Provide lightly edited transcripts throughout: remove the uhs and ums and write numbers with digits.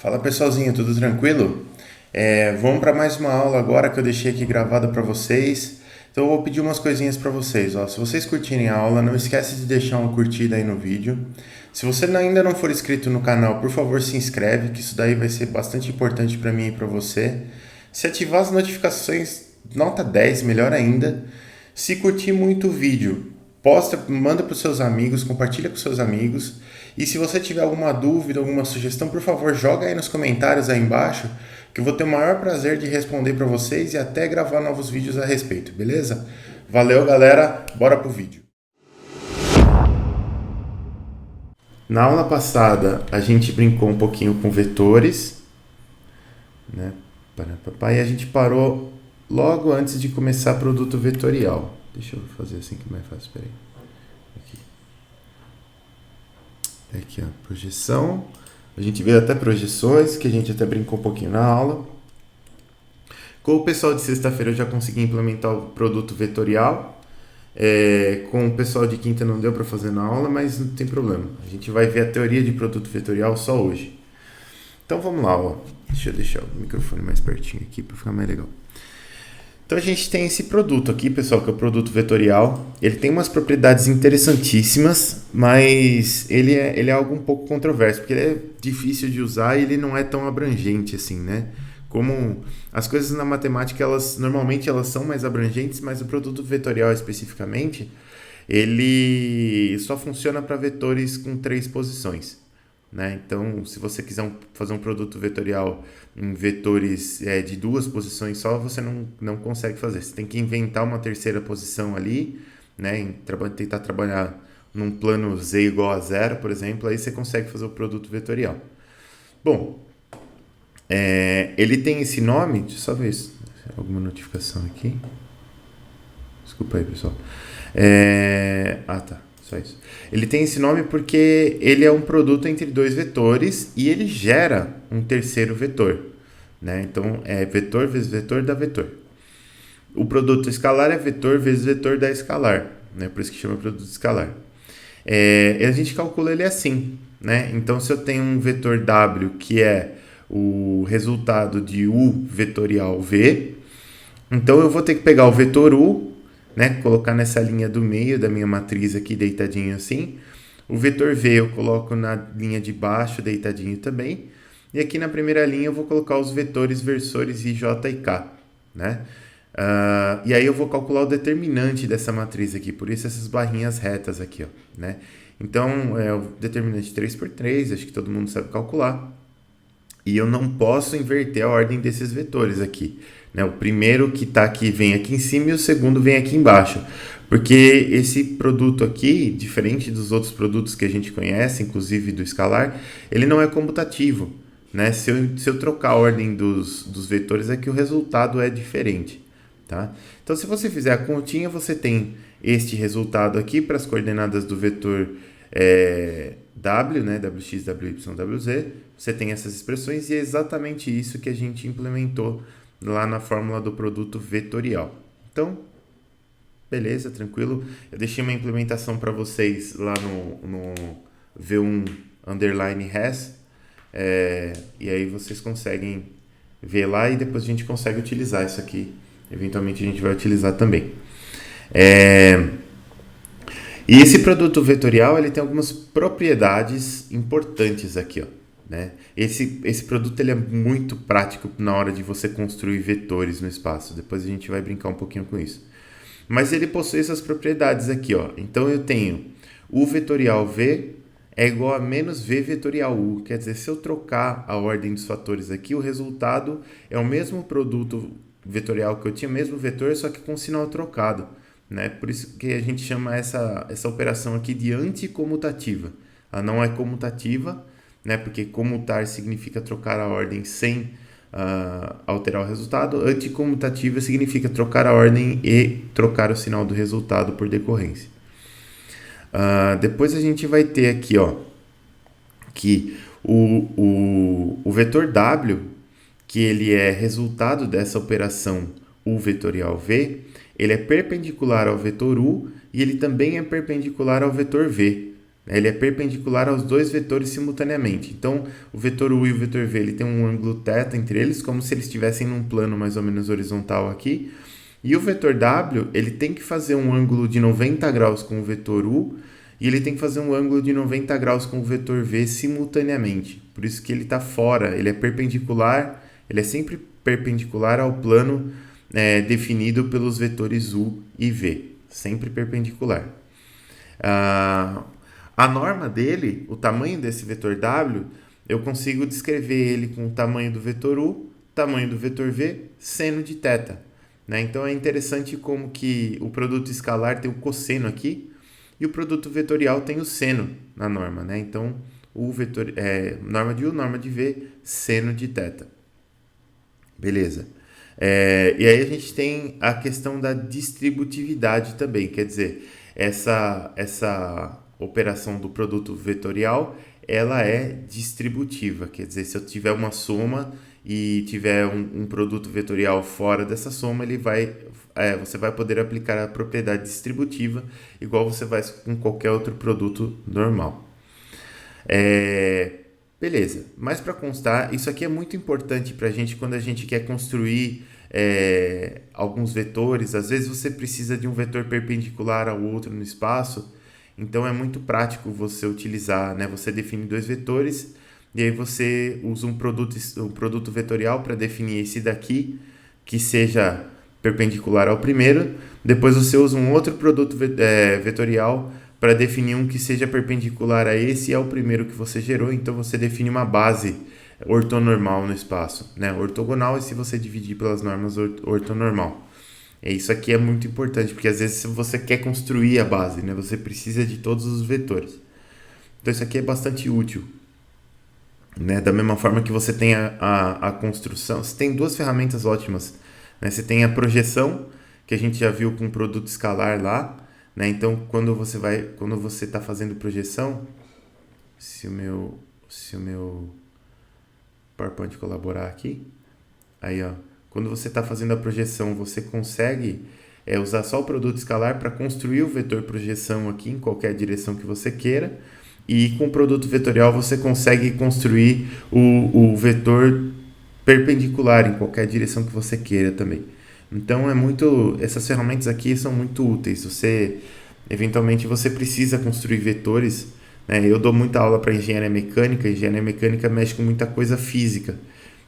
Fala pessoalzinho, tudo tranquilo? Vamos para mais uma aula agora que eu deixei aqui gravada para vocês. Então eu vou pedir umas coisinhas para vocês. Ó. Se vocês curtirem a aula, não esquece de deixar uma curtida aí no vídeo. Se você ainda não for inscrito no canal, por favor se inscreve, que isso daí vai ser bastante importante para mim e para você. Se ativar as notificações, nota 10, melhor ainda. Se curtir muito o vídeo, posta, manda para os seus amigos, compartilha com seus amigos. E se você tiver alguma dúvida, alguma sugestão, por favor, joga aí nos comentários aí embaixo, que eu vou ter o maior prazer de responder para vocês e até gravar novos vídeos a respeito, beleza? Valeu, galera, bora pro vídeo. Na aula passada, a gente brincou um pouquinho com vetores, né? E a gente parou logo antes de começar produto vetorial. Deixa eu fazer assim que é mais fácil, peraí. Aqui, ó, projeção. A gente veio até projeções, que a gente até brincou um pouquinho na aula. Com o pessoal de sexta-feira eu já consegui implementar o produto vetorial. Com o pessoal de quinta não deu para fazer na aula, mas não tem problema. A gente vai ver a teoria de produto vetorial só hoje. Então vamos lá, ó. Deixa eu deixar o microfone mais pertinho aqui para ficar mais legal. Então a gente tem esse produto aqui, pessoal, que é o produto vetorial. Ele tem umas propriedades interessantíssimas, mas ele é algo um pouco controverso, porque ele é difícil de usar e ele não é tão abrangente assim, né? Como as coisas na matemática, normalmente elas são mais abrangentes, mas o produto vetorial especificamente, ele só funciona para vetores com 3 posições. Né? Então, se você quiser fazer um produto vetorial em vetores de 2 posições só, você não consegue fazer. Você tem que inventar uma terceira posição ali, né? Tentar trabalhar num plano z igual a zero, por exemplo, aí você consegue fazer o produto vetorial. Bom, ele tem esse nome, deixa eu só ver se alguma notificação aqui. Desculpa aí, pessoal. Tá. Só isso. Ele tem esse nome porque ele é um produto entre 2 vetores e ele gera um terceiro vetor. Né? Então, é vetor vezes vetor dá vetor. O produto escalar é vetor vezes vetor dá escalar. Né? Por isso que chama produto escalar. A gente calcula ele assim. Né? Então, se eu tenho um vetor W que é o resultado de U vetorial V, então eu vou ter que pegar o vetor U, né, colocar nessa linha do meio da minha matriz aqui, deitadinho assim. O vetor V eu coloco na linha de baixo, deitadinho também. E aqui na primeira linha eu vou colocar os vetores versores I, J e K. Né? E aí eu vou calcular o determinante dessa matriz aqui, por isso essas barrinhas retas aqui. Ó, né? Então, é o determinante 3 por 3, acho que todo mundo sabe calcular. E eu não posso inverter a ordem desses vetores aqui. Né? O primeiro que está aqui vem aqui em cima e o segundo vem aqui embaixo. Porque esse produto aqui, diferente dos outros produtos que a gente conhece, inclusive do escalar, ele não é comutativo. Né? Se eu trocar a ordem dos vetores, é que o resultado é diferente. Tá? Então, se você fizer a continha, você tem este resultado aqui para as coordenadas do vetor W, né? Wx, Wy, Wz. Você tem essas expressões e é exatamente isso que a gente implementou lá na fórmula do produto vetorial. Então, beleza, tranquilo. Eu deixei uma implementação para vocês lá no V1 underline has. E aí vocês conseguem ver lá e depois a gente consegue utilizar isso aqui. Eventualmente a gente vai utilizar também. E esse produto vetorial ele tem algumas propriedades importantes aqui. Ó, né? Esse produto ele é muito prático na hora de você construir vetores no espaço. Depois a gente vai brincar um pouquinho com isso. Mas ele possui essas propriedades aqui. Ó. Então eu tenho U vetorial V é igual a menos V vetorial U. Quer dizer, se eu trocar a ordem dos fatores aqui, o resultado é o mesmo produto vetorial que eu tinha, mesmo vetor, só que com sinal trocado. Né? Por isso que a gente chama essa operação aqui de anticomutativa. Ela não é comutativa, né? Porque comutar significa trocar a ordem sem alterar o resultado. Anticomutativa significa trocar a ordem e trocar o sinal do resultado por decorrência. Depois a gente vai ter aqui, ó, que o vetor W, que ele é resultado dessa operação U vetorial V, ele é perpendicular ao vetor U e ele também é perpendicular ao vetor V. Ele é perpendicular aos dois vetores simultaneamente. Então, o vetor U e o vetor V ele tem um ângulo θ entre eles, como se eles estivessem num plano mais ou menos horizontal aqui. E o vetor W ele tem que fazer um ângulo de 90 graus com o vetor U e ele tem que fazer um ângulo de 90 graus com o vetor V simultaneamente. Por isso que ele está fora, ele é perpendicular, ele é sempre perpendicular ao plano definido pelos vetores U e V, sempre perpendicular. A norma dele, o tamanho desse vetor W, eu consigo descrever ele com o tamanho do vetor U, tamanho do vetor V, seno de θ. Né? Então é interessante como que o produto escalar tem o cosseno aqui e o produto vetorial tem o seno na norma. Né? Então, o vetor, norma de U, norma de V, seno de θ. Beleza. E aí a gente tem a questão da distributividade também, quer dizer, essa operação do produto vetorial, ela é distributiva, quer dizer, se eu tiver uma soma e tiver um produto vetorial fora dessa soma, você vai poder aplicar a propriedade distributiva, igual você vai com qualquer outro produto normal. Beleza, mas para constar, isso aqui é muito importante para a gente quando a gente quer construir alguns vetores. Às vezes você precisa de um vetor perpendicular ao outro no espaço, então é muito prático você utilizar, né? Você define dois vetores e aí você usa um produto vetorial para definir esse daqui, que seja perpendicular ao primeiro. Depois você usa um outro produto vetorial para definir um que seja perpendicular a esse e ao primeiro que você gerou. Então você define uma base ortonormal no espaço, né? Ortogonal é se você dividir pelas normas ortonormal. Isso aqui é muito importante, porque às vezes você quer construir a base, né? Você precisa de todos os vetores. Então isso aqui é bastante útil. Né? Da mesma forma que você tem a construção, você tem duas ferramentas ótimas. Né? Você tem a projeção, que a gente já viu com o produto escalar lá. Né? Então, quando você está fazendo projeção, se o meu PowerPoint colaborar aqui, aí ó, quando você está fazendo a projeção, você consegue usar só o produto escalar para construir o vetor projeção aqui em qualquer direção que você queira. E com o produto vetorial você consegue construir o vetor perpendicular em qualquer direção que você queira também. Então essas ferramentas aqui são muito úteis. Eventualmente você precisa construir vetores. Né? Eu dou muita aula para engenharia mecânica mexe com muita coisa física.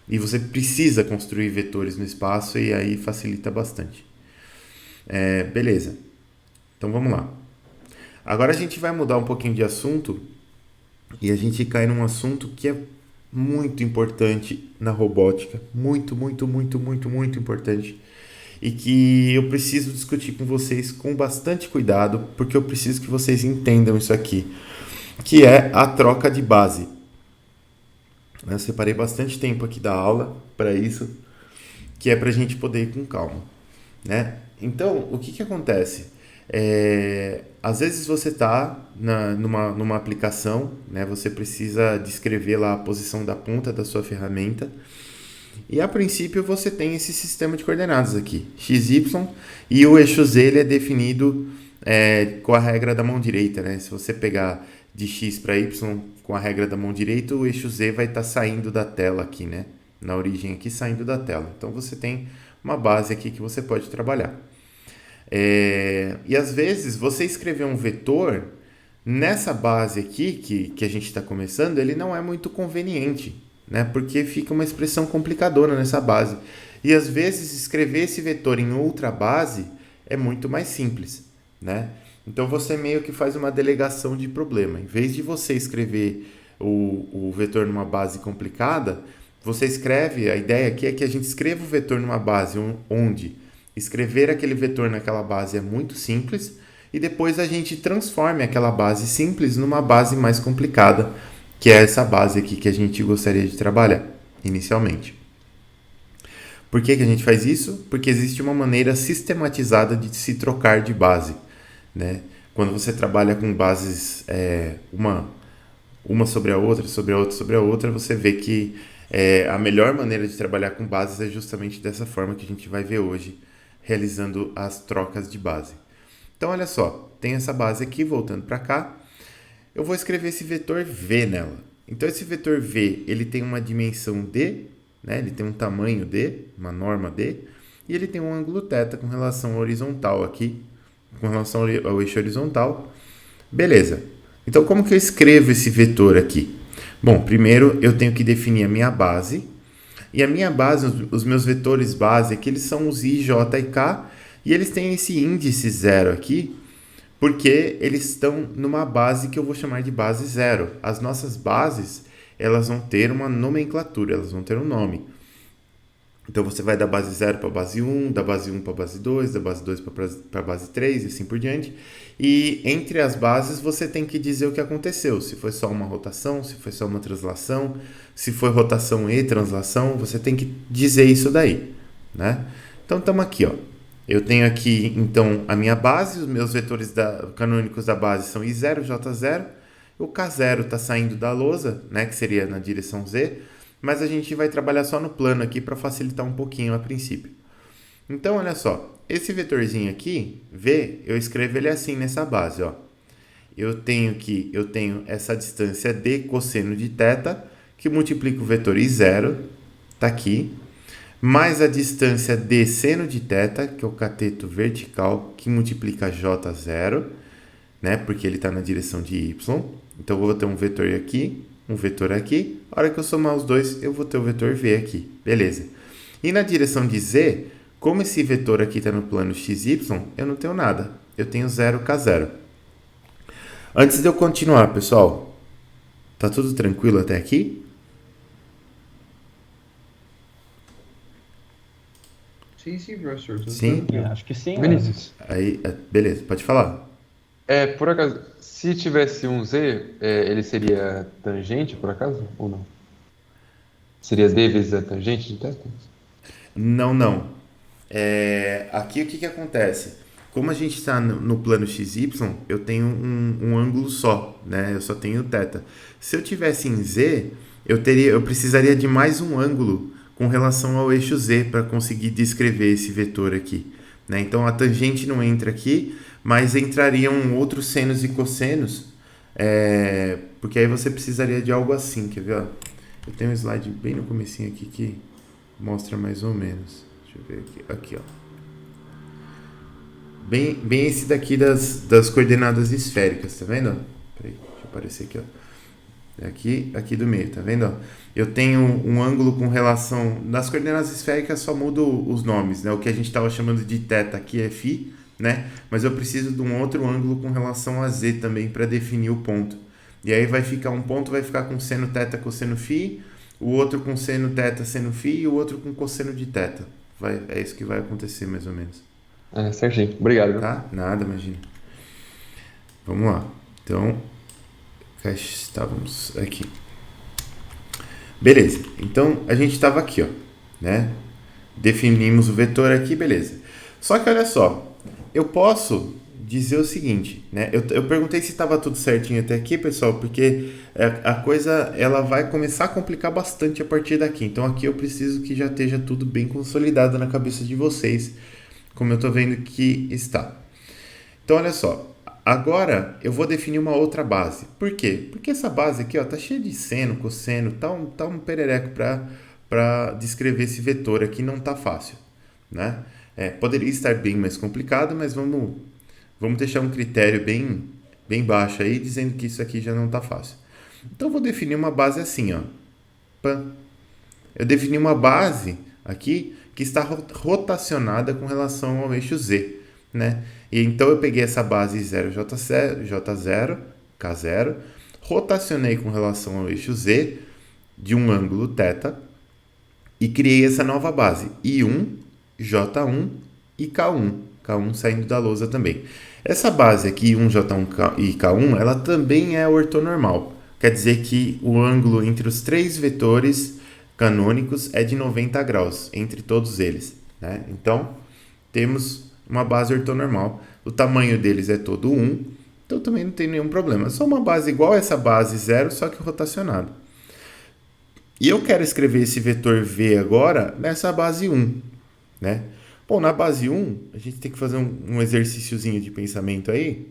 E você precisa construir vetores no espaço e aí facilita bastante. Beleza. Então vamos lá. Agora a gente vai mudar um pouquinho de assunto e a gente cai num assunto que é muito importante na robótica. Muito, muito, muito, muito, muito importante. E que eu preciso discutir com vocês com bastante cuidado, porque eu preciso que vocês entendam isso aqui, que é a troca de base. Eu separei bastante tempo aqui da aula para isso, que é para a gente poder ir com calma. Né? Então, o que acontece? Às vezes você está numa aplicação, né? Você precisa descrever lá a posição da ponta da sua ferramenta e a princípio você tem esse sistema de coordenadas aqui, x, y, e o eixo z ele é definido com a regra da mão direita. Né? Se você pegar de x para y com a regra da mão direita, o eixo z vai estar saindo da tela aqui, né? Na origem aqui, saindo da tela. Então você tem uma base aqui que você pode trabalhar. E às vezes você escrever um vetor nessa base aqui que a gente está começando, ele não é muito conveniente, né? Porque fica uma expressão complicadora nessa base. E às vezes escrever esse vetor em outra base é muito mais simples, né? Então você meio que faz uma delegação de problema. Em vez de você escrever o vetor numa base complicada, você escreve, a ideia aqui é que a gente escreva o vetor numa base onde escrever aquele vetor naquela base é muito simples e depois a gente transforme aquela base simples numa base mais complicada, que é essa base aqui que a gente gostaria de trabalhar inicialmente. Por que a gente faz isso? Porque existe uma maneira sistematizada de se trocar de base. Né? Quando você trabalha com bases uma sobre a outra, sobre a outra, sobre a outra, você vê que a melhor maneira de trabalhar com bases é justamente dessa forma que a gente vai ver hoje, realizando as trocas de base. Então, olha só, tem essa base aqui, voltando para cá. eu vou escrever esse vetor V nela. Então, esse vetor V, ele tem uma dimensão D, né? Ele tem um tamanho D, uma norma D, e ele tem um ângulo θ com relação ao horizontal aqui, com relação ao eixo horizontal. Beleza. Então, como que eu escrevo esse vetor aqui? Bom, primeiro eu tenho que definir a minha base. E a minha base, os meus vetores base aqui, eles são os I, J e K. E eles têm esse índice 0 aqui, porque eles estão numa base que eu vou chamar de base 0. As nossas bases, elas vão ter uma nomenclatura, elas vão ter um nome. Então, você vai da base 0 para a base 1, da base 1 para a base 2, da base 2 para a base 3 e assim por diante. E entre as bases, você tem que dizer o que aconteceu. Se foi só uma rotação, se foi só uma translação, se foi rotação e translação, você tem que dizer isso daí, né? Então, estamos aqui, ó. Eu tenho aqui, então, a minha base, os meus vetores canônicos da base são I0, J0. O K0 está saindo da lousa, né, que seria na direção Z, mas a gente vai trabalhar só no plano aqui para facilitar um pouquinho a princípio. Então, olha só, esse vetorzinho aqui, V, eu escrevo ele assim nessa base, ó. Eu tenho essa distância D cosseno de θ, que multiplica o vetor I0, tá aqui, mais a distância D seno de θ, que é o cateto vertical, que multiplica J0, né, porque ele está na direção de Y. Então, eu vou ter um vetor aqui, um vetor aqui. A hora que eu somar os dois, eu vou ter o vetor V aqui. Beleza. E na direção de Z, como esse vetor aqui está no plano XY, eu não tenho nada. Eu tenho 0K0. Antes de eu continuar, pessoal, tá tudo tranquilo até aqui? Sim, professor. Tudo Sim? tranquilo. Acho que sim, né? Vinícius, Aí, beleza, pode falar. por acaso, se tivesse um Z, ele seria tangente, por acaso, ou não? Seria D vezes a tangente de θ? Não, não. Aqui o que acontece? Como a gente está no plano XY, eu tenho um ângulo só, né? Eu só tenho θ. Se eu tivesse em Z, eu precisaria de mais um ângulo com relação ao eixo Z para conseguir descrever esse vetor aqui, né? Então a tangente não entra aqui, mas entrariam outros senos e cossenos, porque aí você precisaria de algo assim, quer ver? Ó? Eu tenho um slide bem no comecinho aqui que mostra mais ou menos. Deixa eu ver aqui. Aqui, ó. Bem esse daqui das coordenadas esféricas, tá vendo? Peraí, deixa eu aparecer aqui, ó. Aqui do meio, tá vendo? Ó? Eu tenho um ângulo com relação... Nas coordenadas esféricas só mudo os nomes, né? O que a gente estava chamando de θ aqui é φ, né? Mas eu preciso de um outro ângulo com relação a z também para definir o ponto. E aí vai ficar um ponto, vai ficar com seno θ cosseno φ, o outro com seno θ seno φ e o outro com cosseno de θ. É isso que vai acontecer mais ou menos. Certinho. Obrigado, viu? Tá? Nada, imagina. Vamos lá. Então, estávamos aqui. Beleza. Então, a gente estava aqui, ó, né? Definimos o vetor aqui, beleza. Só que olha só, eu posso dizer o seguinte, né? Eu perguntei se estava tudo certinho até aqui, pessoal, porque a coisa ela vai começar a complicar bastante a partir daqui. Então, aqui eu preciso que já esteja tudo bem consolidado na cabeça de vocês, como eu estou vendo que está. Então, olha só. Agora, eu vou definir uma outra base. Por quê? Porque essa base aqui, ó, tá cheia de seno, cosseno, tá um perereco para descrever esse vetor aqui, não tá fácil, né? Poderia estar bem mais complicado, mas vamos deixar um critério bem baixo aí, dizendo que isso aqui já não tá fácil. Então, eu vou definir uma base assim, ó. Eu defini uma base aqui que está rotacionada com relação ao eixo Z, né? E então eu peguei essa base 0J0, J0, K0, rotacionei com relação ao eixo Z de um ângulo θ e criei essa nova base I1, J1 e K1, K1 saindo da lousa também. Essa base aqui, I1, J1 e K1, ela também é ortonormal. Quer dizer que o ângulo entre os três vetores canônicos é de 90 graus, entre todos eles, né? Então, temos uma base ortonormal. O tamanho deles é todo 1, então também não tem nenhum problema. É só uma base igual a essa base 0, só que rotacionado. E eu quero escrever esse vetor V agora nessa base 1, né? Bom, na base 1, a gente tem que fazer um exercíciozinho de pensamento aí.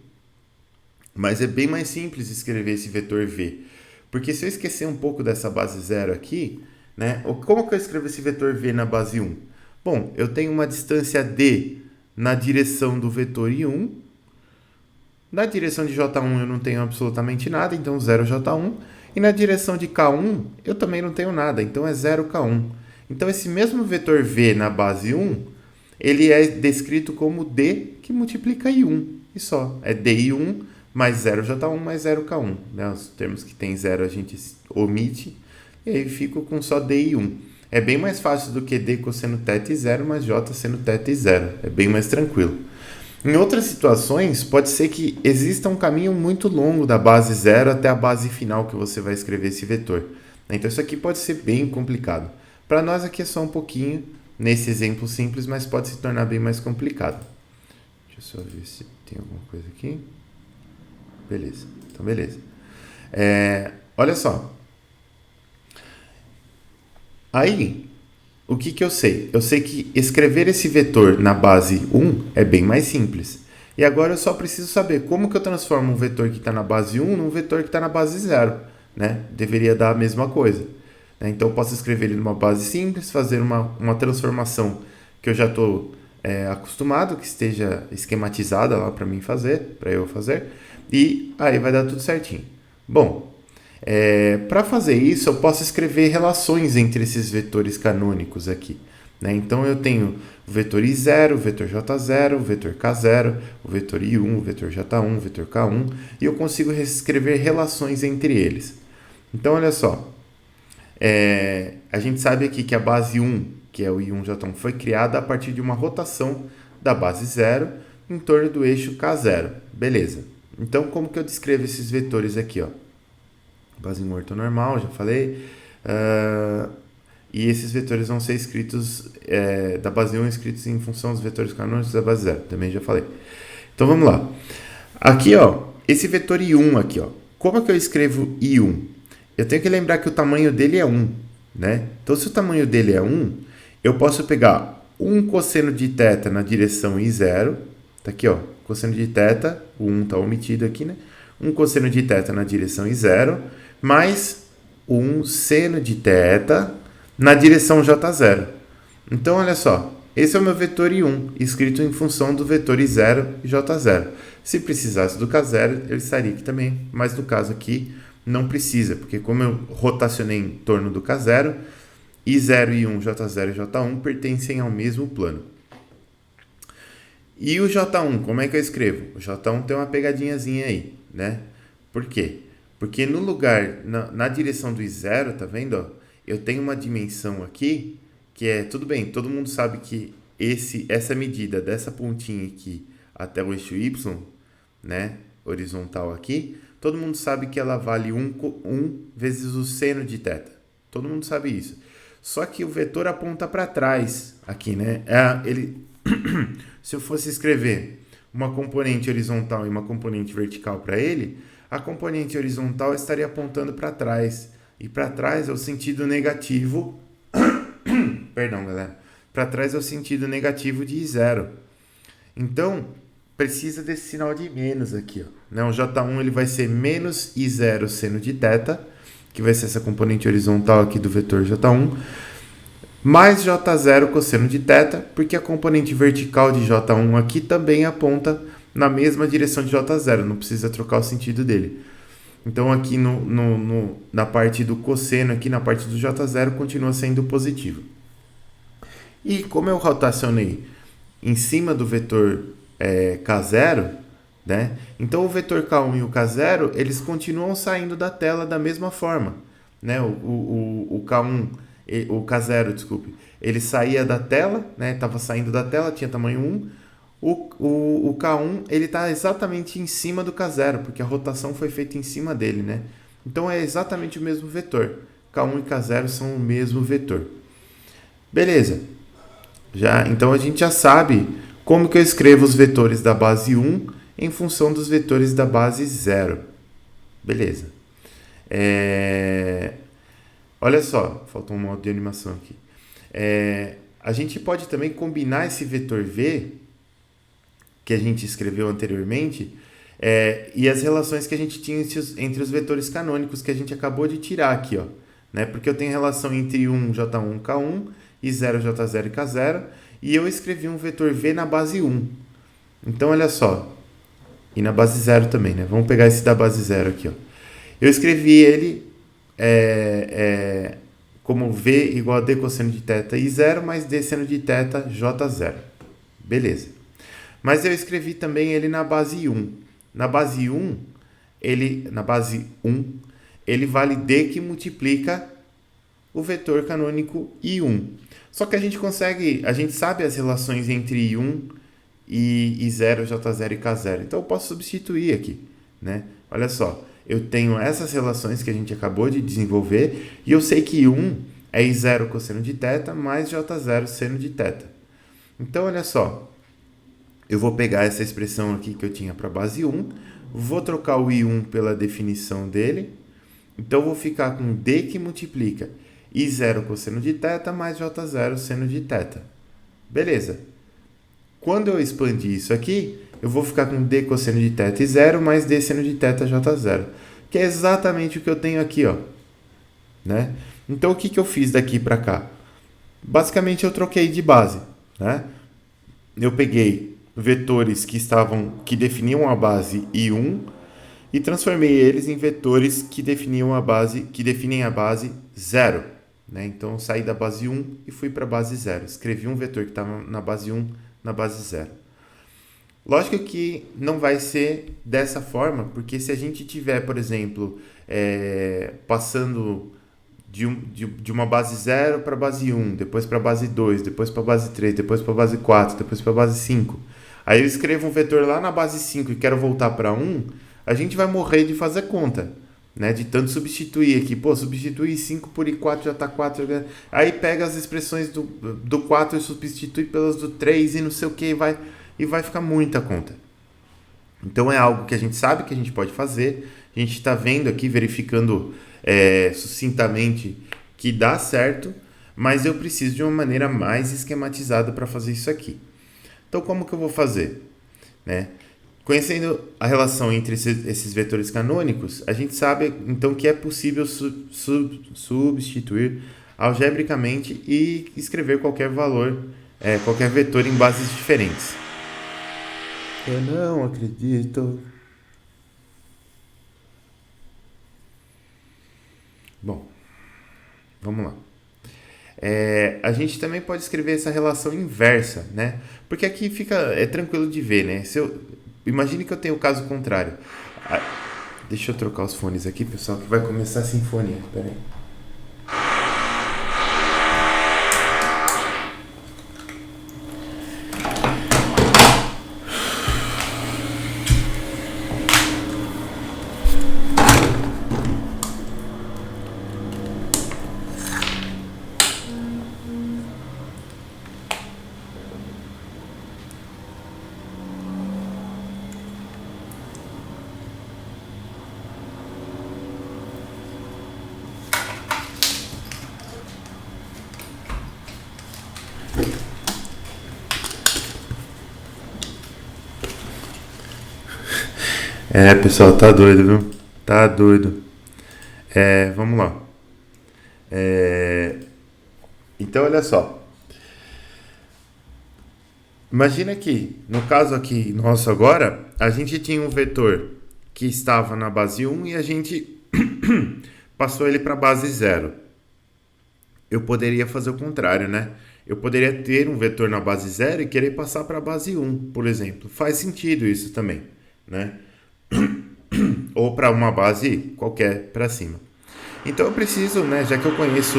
Mas é bem mais simples escrever esse vetor v. Porque se eu esquecer um pouco dessa base 0 aqui, né? Como que eu escrevo esse vetor v na base 1? Bom, eu tenho uma distância d na direção do vetor i1. Na direção de j1 eu não tenho absolutamente nada, então 0j1. E na direção de k1 eu também não tenho nada, então é 0k1. Então esse mesmo vetor v na base 1, ele é descrito como d que multiplica i1. E só, é di1 mais 0j1 mais 0k1. Né? Os termos que tem 0 a gente omite, e aí fico com só di1. É bem mais fácil do que d cosseno θ e 0 mais j seno θ e 0. É bem mais tranquilo. Em outras situações, pode ser que exista um caminho muito longo da base 0 até a base final que você vai escrever esse vetor. Então isso aqui pode ser bem complicado. Para nós aqui é só um pouquinho, nesse exemplo simples, mas pode se tornar bem mais complicado. Deixa eu só ver se tem alguma coisa aqui. Beleza, então beleza. Olha só. Aí, o que eu sei? Eu sei que escrever esse vetor na base 1 é bem mais simples. E agora eu só preciso saber como que eu transformo um vetor que está na base 1 num vetor que está na base 0. Né? Deveria dar a mesma coisa. Né? Então eu posso escrever ele numa base simples, fazer uma transformação que eu já estou acostumado, que esteja esquematizada lá para mim fazer, para eu fazer. E aí vai dar tudo certinho. Bom, para fazer isso, eu posso escrever relações entre esses vetores canônicos aqui. Né? Então, eu tenho o vetor I0, o vetor J0, o vetor K0, o vetor I1, o vetor J1, o vetor K1, e eu consigo escrever relações entre eles. Então, olha só, a gente sabe aqui que a base 1, que é o I1, J1, foi criada a partir de uma rotação da base 0 em torno do eixo K0. Beleza. Então, como que eu descrevo esses vetores aqui, ó? Base 1 ortonormal, já falei. E esses vetores vão ser escritos da base 1, escritos em função dos vetores canônicos da base 0. Também já falei. Então, vamos lá. Aqui, ó, esse vetor I1 aqui, ó. Como é que eu escrevo I1? Eu tenho que lembrar que o tamanho dele é 1, né? Então, se o tamanho dele é 1, eu posso pegar 1 cosseno de θ na direção I0. Tá aqui, ó. Cosseno de θ, o 1 está omitido aqui, né? 1 cosseno de θ na direção I0, mais 1 seno de θ na direção J0. Então, olha só, esse é o meu vetor I1, escrito em função do vetor I0 e J0. Se precisasse do K0, ele estaria aqui também, mas no caso aqui não precisa, porque como eu rotacionei em torno do K0, I0, I1, J0 e J1 pertencem ao mesmo plano. E o J1, como é que eu escrevo? O J1 tem uma pegadinhazinha aí, né? Por quê? Porque no lugar, na direção do I0, tá vendo? Ó, eu tenho uma dimensão aqui, que é, tudo bem, todo mundo sabe que essa medida dessa pontinha aqui até o eixo Y, né? Horizontal aqui, todo mundo sabe que ela vale 1 vezes o seno de θ. Todo mundo sabe isso. Só que o vetor aponta para trás aqui, né? Se eu fosse escrever uma componente horizontal e uma componente vertical para ele, a componente horizontal estaria apontando para trás. E para trás é o sentido negativo. Perdão, galera. Para trás é o sentido negativo de I0. Então, precisa desse sinal de menos aqui. Ó. Né? O J1 ele vai ser menos I0 seno de θ, que vai ser essa componente horizontal aqui do vetor J1, mais J0 cosseno de θ, porque a componente vertical de J1 aqui também aponta na mesma direção de J0, não precisa trocar o sentido dele. Então aqui na parte do cosseno, aqui na parte do J0, continua sendo positivo. E como eu rotacionei em cima do vetor K0, né? Então o vetor K1 e o K0, eles continuam saindo da tela da mesma forma. Né? O K0, desculpe, ele saía da tela, né? Estava saindo da tela, tinha tamanho 1. O K1 ele está exatamente em cima do K0, porque a rotação foi feita em cima dele, né? Então é exatamente o mesmo vetor. K1 e K0 são o mesmo vetor. Beleza. Então a gente já sabe como que eu escrevo os vetores da base 1 em função dos vetores da base 0. Beleza. Olha só, faltou um modo de animação aqui. A gente pode também combinar esse vetor V, que a gente escreveu anteriormente, E as relações que a gente tinha entre os vetores canônicos que a gente acabou de tirar aqui, ó, né? Porque eu tenho relação entre 1J1 K1 e 0J0 K0, e eu escrevi um vetor V na base 1. Então, olha só, e na base 0 também, né? Vamos pegar esse da base 0 aqui, ó. Eu escrevi ele como V igual a D cosseno de θ I0 mais D seno de θ J0. Beleza. Mas eu escrevi também ele na base 1. Na base 1, ele vale D que multiplica o vetor canônico I1. Só que a gente sabe as relações entre I1 e I0, J0 e K0. Então eu posso substituir aqui, né? Olha só, eu tenho essas relações que a gente acabou de desenvolver e eu sei que I1 é I0 cosseno de θ mais J0 seno de θ. Então olha só, eu vou pegar essa expressão aqui que eu tinha para a base 1, vou trocar o I1 pela definição dele, então eu vou ficar com D que multiplica I0 cosseno de θ mais J0 seno de θ. Beleza. Quando eu expandir isso aqui, eu vou ficar com D cosseno de θ I0 mais D seno de θ J0, que é exatamente o que eu tenho aqui, ó, né? Então, o que eu fiz daqui para cá? Basicamente, eu troquei de base, né? Eu peguei vetores que definiam a base I1 e transformei eles em vetores que definem a base 0, né? Então, eu saí da base 1 e fui para a base 0. Escrevi um vetor que estava na base 1 na base 0. Lógico que não vai ser dessa forma, porque se a gente tiver, por exemplo, passando de uma base 0 para a base 1, depois para a base 2, depois para a base 3, depois para a base 4, depois para a base 5, aí eu escrevo um vetor lá na base 5 e quero voltar para 1, a gente vai morrer de fazer conta, né? De tanto substituir aqui. Pô, substituir 5 por I4 já está 4. Aí pega as expressões do 4 e substitui pelas do 3 e não sei o que, e vai ficar muita conta. Então é algo que a gente sabe que a gente pode fazer. A gente está vendo aqui, verificando sucintamente que dá certo, mas eu preciso de uma maneira mais esquematizada para fazer isso aqui. Então como que eu vou fazer? Né? Conhecendo a relação entre esses vetores canônicos, a gente sabe então que é possível substituir algebricamente e escrever qualquer valor, qualquer vetor em bases diferentes. Eu não acredito. Bom, vamos lá. A gente também pode escrever essa relação inversa, né? Porque aqui é tranquilo de ver, né? Imagine que eu tenho o caso contrário. Deixa eu trocar os fones aqui, pessoal, que vai começar a sinfonia. Espera aí. Pessoal, tá doido, viu? Tá doido. Vamos lá. Então, olha só. Imagina que, no caso aqui nosso agora, a gente tinha um vetor que estava na base 1 e a gente passou ele para a base 0. Eu poderia fazer o contrário, né? Eu poderia ter um vetor na base 0 e querer passar para a base 1, por exemplo. Faz sentido isso também, né? Ou para uma base qualquer para cima. Então eu preciso, né, já que eu conheço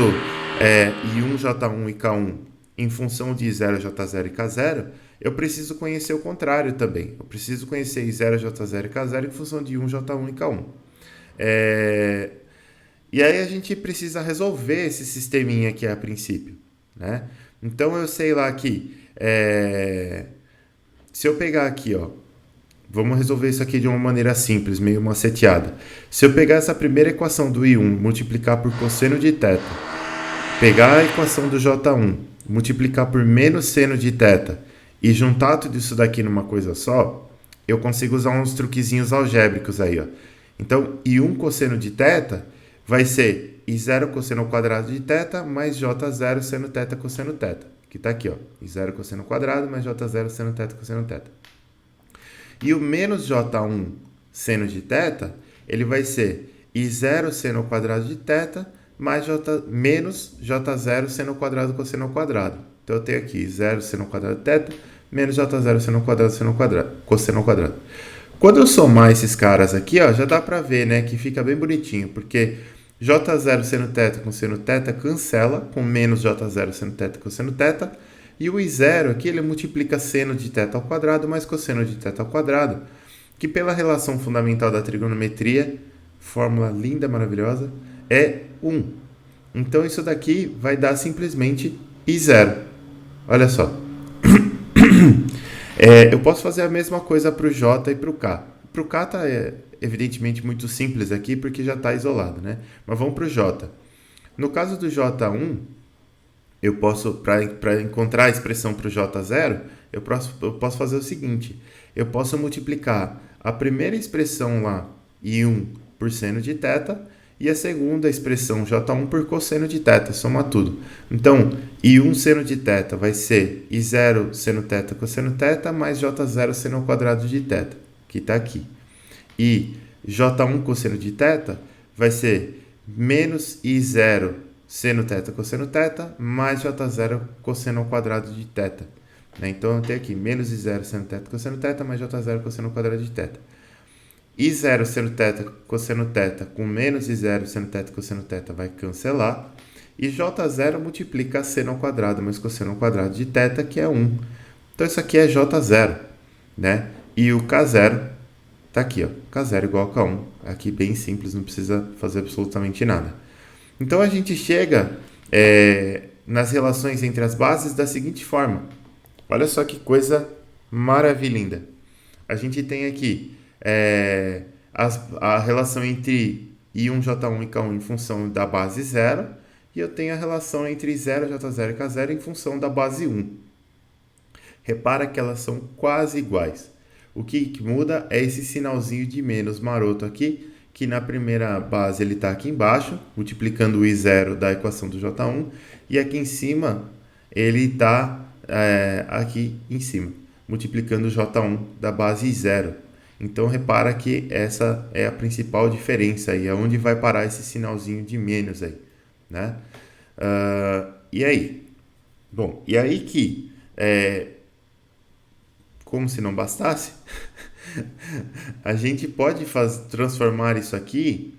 I1, J1 e K1 em função de I0, J0 e K0, eu preciso conhecer o contrário também. Eu preciso conhecer I0, J0 e K0 em função de I1, J1 e K1. E aí a gente precisa resolver esse sisteminha aqui a princípio, né? Então eu sei lá que se eu pegar aqui, ó, vamos resolver isso aqui de uma maneira simples, meio maceteada. Se eu pegar essa primeira equação do I1, multiplicar por cosseno de θ, pegar a equação do J1, multiplicar por menos seno de θ e juntar tudo isso daqui numa coisa só, eu consigo usar uns truquezinhos algébricos aí, ó. Então, I1 cosseno de θ vai ser I0 cosseno ao quadrado de θ mais J0 seno θ cosseno θ. Que tá aqui, ó. I0 cosseno ao quadrado mais J0 seno θ cosseno θ. E o menos J1 seno de θ, ele vai ser I0 seno ao quadrado de θ mais menos J0 seno ao quadrado cosseno ao quadrado. Então, eu tenho aqui I0 seno ao quadrado de θ menos J0 seno ao quadrado cosseno ao quadrado. Quando eu somar esses caras aqui, ó, já dá pra ver, né, que fica bem bonitinho, porque J0 seno θ com seno θ cancela com menos J0 seno θ cosseno θ, e o I0 aqui ele multiplica seno de θ ao quadrado mais cosseno de θ ao quadrado, que pela relação fundamental da trigonometria, fórmula linda, maravilhosa, é 1. Então isso daqui vai dar simplesmente I0. Olha só. Eu posso fazer a mesma coisa para o J e para o K. Para o K está evidentemente muito simples aqui porque já está isolado, né? Mas vamos para o J. No caso do J1, eu posso, para encontrar a expressão para o J0, eu posso fazer o seguinte. Eu posso multiplicar a primeira expressão lá, I1, por seno de θ, e a segunda expressão J1 por cosseno de θ, soma tudo. Então, I1 seno de θ vai ser I0 seno θ cosseno θ mais J0 seno ao quadrado de θ, que está aqui. E J1 cosseno de θ vai ser menos I0 seno θ cosseno θ mais J0 cosseno ao quadrado de θ. Então, eu tenho aqui menos I0 seno θ cosseno θ mais J0 cosseno ao quadrado de θ. I0 seno θ cosseno θ com menos I0 seno θ cosseno θ vai cancelar. E J0 multiplica seno ao quadrado mais cosseno ao quadrado de θ, que é 1. Então, isso aqui é J0, né? E o K0 está aqui, ó. K0 igual a K1. Aqui bem simples, não precisa fazer absolutamente nada. Então, a gente chega nas relações entre as bases da seguinte forma. Olha só que coisa maravilhosa. A gente tem aqui a relação entre I1, J1 e K1 em função da base 0, e eu tenho a relação entre 0, J0 e K0 em função da base 1. Repara que elas são quase iguais. O que muda é esse sinalzinho de menos maroto aqui, que na primeira base ele está aqui embaixo, multiplicando o I0 da equação do J1, e aqui em cima ele está aqui em cima, multiplicando o J1 da base 0. Então, repara que essa é a principal diferença aí, aonde vai parar esse sinalzinho de menos aí, né? E aí? Bom, e aí que, como se não bastasse, a gente pode transformar isso aqui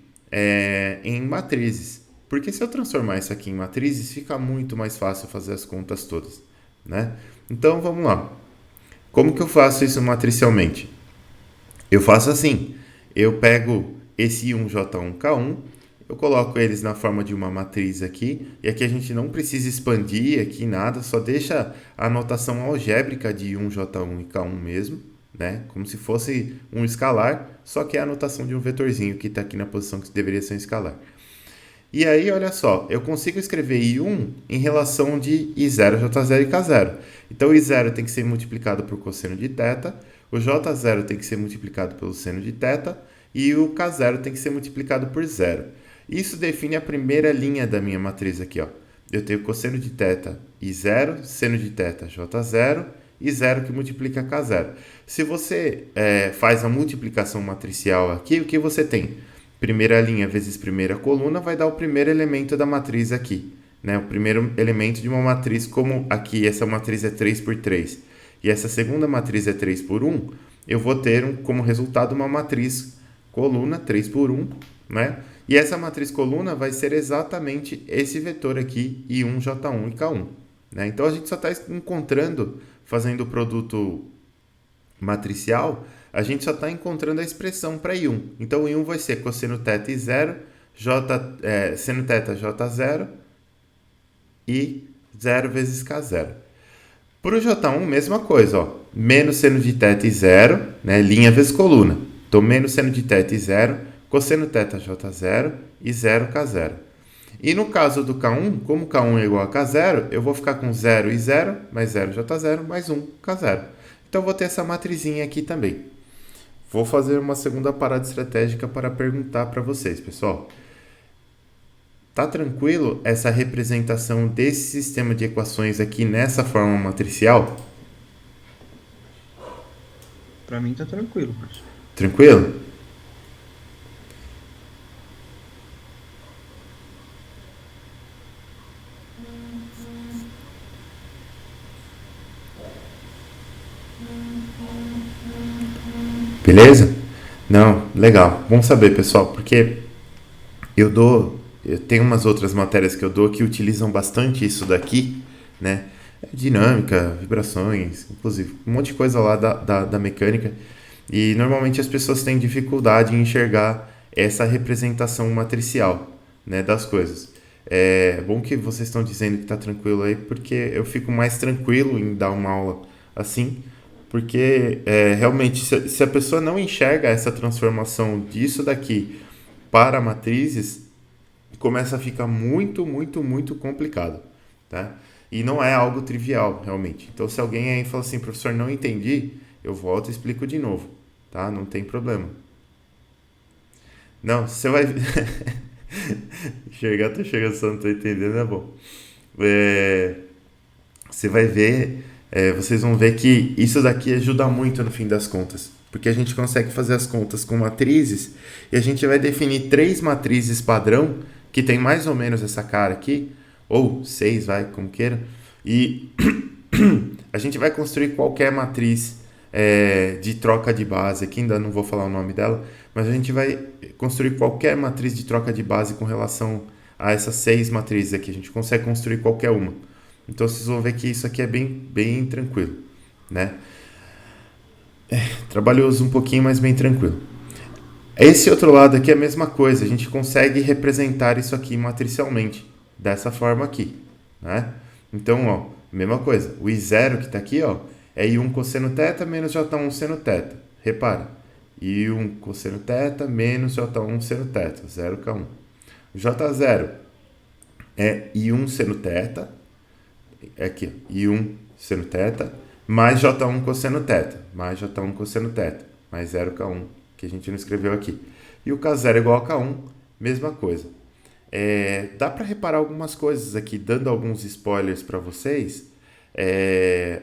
em matrizes. Porque se eu transformar isso aqui em matrizes, fica muito mais fácil fazer as contas todas, né? Então, vamos lá. Como que eu faço isso matricialmente? Eu faço assim, eu pego esse I1, J1, K1, eu coloco eles na forma de uma matriz aqui, e aqui a gente não precisa expandir aqui nada, só deixa a notação algébrica de I1, J1 e K1 mesmo, né? Como se fosse um escalar, só que é a notação de um vetorzinho que está aqui na posição que deveria ser um escalar. E aí, olha só, eu consigo escrever I1 em relação de I0, J0 e K0. Então, o I0 tem que ser multiplicado por cosseno de θ, o J0 tem que ser multiplicado pelo seno de θ e o K0 tem que ser multiplicado por 0. Isso define a primeira linha da minha matriz aqui, ó. Eu tenho cosseno de θ I0, seno de θ J0 e 0 que multiplica K0. Se você faz a multiplicação matricial aqui, o que você tem? Primeira linha vezes primeira coluna vai dar o primeiro elemento da matriz aqui, né? O primeiro elemento de uma matriz, como aqui essa matriz é 3 por 3 e essa segunda matriz é 3 por 1, eu vou ter como resultado uma matriz coluna 3 por 1, né? E essa matriz coluna vai ser exatamente esse vetor aqui, I1, J1 e K1, né? Então, a gente só está encontrando, fazendo o produto matricial, a gente só está encontrando a expressão para I1. Então, I1 vai ser cosseno θ I0, seno θ J0 e 0 vezes K0. Para o J1, mesma coisa, ó. Menos seno de θ I0, né? Linha vezes coluna. Então, menos seno de θ I0, cosseno θ J0 e 0 K0. E no caso do K1, como K1 é igual a K0, eu vou ficar com 0 I0, mais 0 J0, mais 1 K0. Então, eu vou ter essa matrizinha aqui também. vou fazer uma segunda parada estratégica para perguntar para vocês, pessoal. Tá tranquilo essa representação desse sistema de equações aqui nessa forma matricial? Pra mim tá tranquilo, Márcio. Tranquilo? Beleza? Não, legal. Bom saber, pessoal, porque eu tenho umas outras matérias que eu dou que utilizam bastante isso daqui, né? Dinâmica, vibrações, inclusive, um monte de coisa lá da mecânica. E normalmente as pessoas têm dificuldade em enxergar essa representação matricial, né, das coisas. É bom que vocês estão dizendo que está tranquilo aí, porque eu fico mais tranquilo em dar uma aula assim, porque realmente se a pessoa não enxerga essa transformação disso daqui para matrizes, começa a ficar muito, muito, muito complicado, tá? E não é algo trivial, realmente. Então, se alguém aí fala assim, professor, não entendi, eu volto e explico de novo, tá? Não tem problema. Não, você vai... Enxergar, tô chegando, só não tô entendendo, é bom. É, Você vai ver, vocês vão ver que isso daqui ajuda muito no fim das contas. Porque a gente consegue fazer as contas com matrizes e a gente vai definir 3 matrizes padrão, que tem mais ou menos essa cara aqui, ou 6, vai, como queira. E a gente vai construir qualquer matriz de troca de base, aqui ainda não vou falar o nome dela, mas a gente vai construir qualquer matriz de troca de base com relação a essas 6 matrizes aqui. A gente consegue construir qualquer uma. Então vocês vão ver que isso aqui é bem, bem tranquilo, né? Trabalhoso um pouquinho, mas bem tranquilo. Esse outro lado aqui é a mesma coisa, a gente consegue representar isso aqui matricialmente, dessa forma aqui, né? Então, ó, mesma coisa, o I0 que está aqui, ó, é I1 cosseno θ menos J1 seno θ. Repara, I1 cosseno θ menos J1 seno θ, 0K1. O J0 é I1 seno θ, aqui, I1 seno θ, mais J1 cosseno θ, mais J1 cosseno θ, mais 0K1, que a gente não escreveu aqui. E o K0 é igual a K1, mesma coisa. Dá para reparar algumas coisas aqui, dando alguns spoilers para vocês.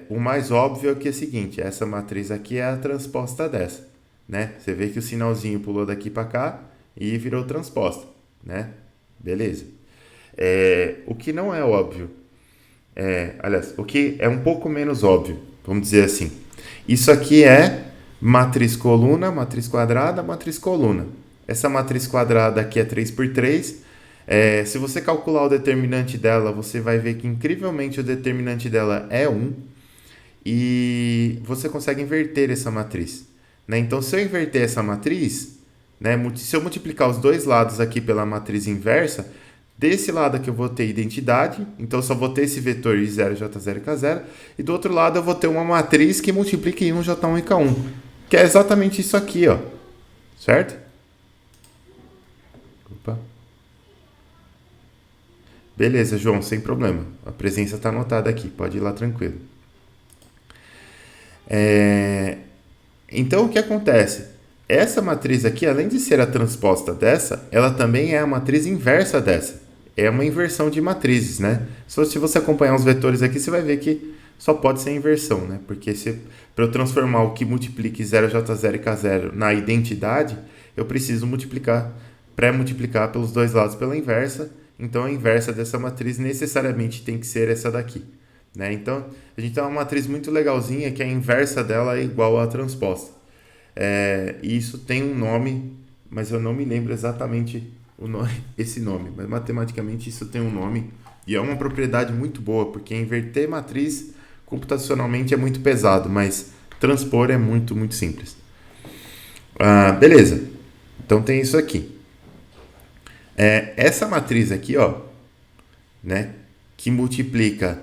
O mais óbvio é que é o seguinte, essa matriz aqui é a transposta dessa, né? Você vê que o sinalzinho pulou daqui para cá e virou transposta, né? Beleza. O que não é óbvio, aliás, o que é um pouco menos óbvio, vamos dizer assim. Isso aqui é matriz coluna, matriz quadrada, matriz coluna. Essa matriz quadrada aqui é 3 por 3. Se você calcular o determinante dela, você vai ver que incrivelmente o determinante dela é 1. E você consegue inverter essa matriz, né? Então, se eu inverter essa matriz, né, se eu multiplicar os dois lados aqui pela matriz inversa, desse lado aqui eu vou ter identidade, então eu só vou ter esse vetor I0, J0 e K0, e do outro lado eu vou ter uma matriz que multiplica I1, J1 e K1, que é exatamente isso aqui, ó. Certo? Opa. Beleza, João, sem problema. A presença está anotada aqui, pode ir lá tranquilo. Então, o que acontece? Essa matriz aqui, além de ser a transposta dessa, ela também é a matriz inversa dessa. É uma inversão de matrizes, né? Só se você acompanhar os vetores aqui, você vai ver que só pode ser inversão, né? Porque para eu transformar o que multiplique 0J0 e K0 na identidade, eu preciso pré-multiplicar pelos dois lados pela inversa. Então, a inversa dessa matriz necessariamente tem que ser essa daqui, né? Então, a gente tem uma matriz muito legalzinha que a inversa dela é igual à transposta. E isso tem um nome, mas eu não me lembro exatamente esse nome. Mas matematicamente isso tem um nome e é uma propriedade muito boa, porque inverter matriz computacionalmente é muito pesado, mas transpor é muito, muito simples. Beleza, então tem isso aqui. Essa matriz aqui, ó, né, que multiplica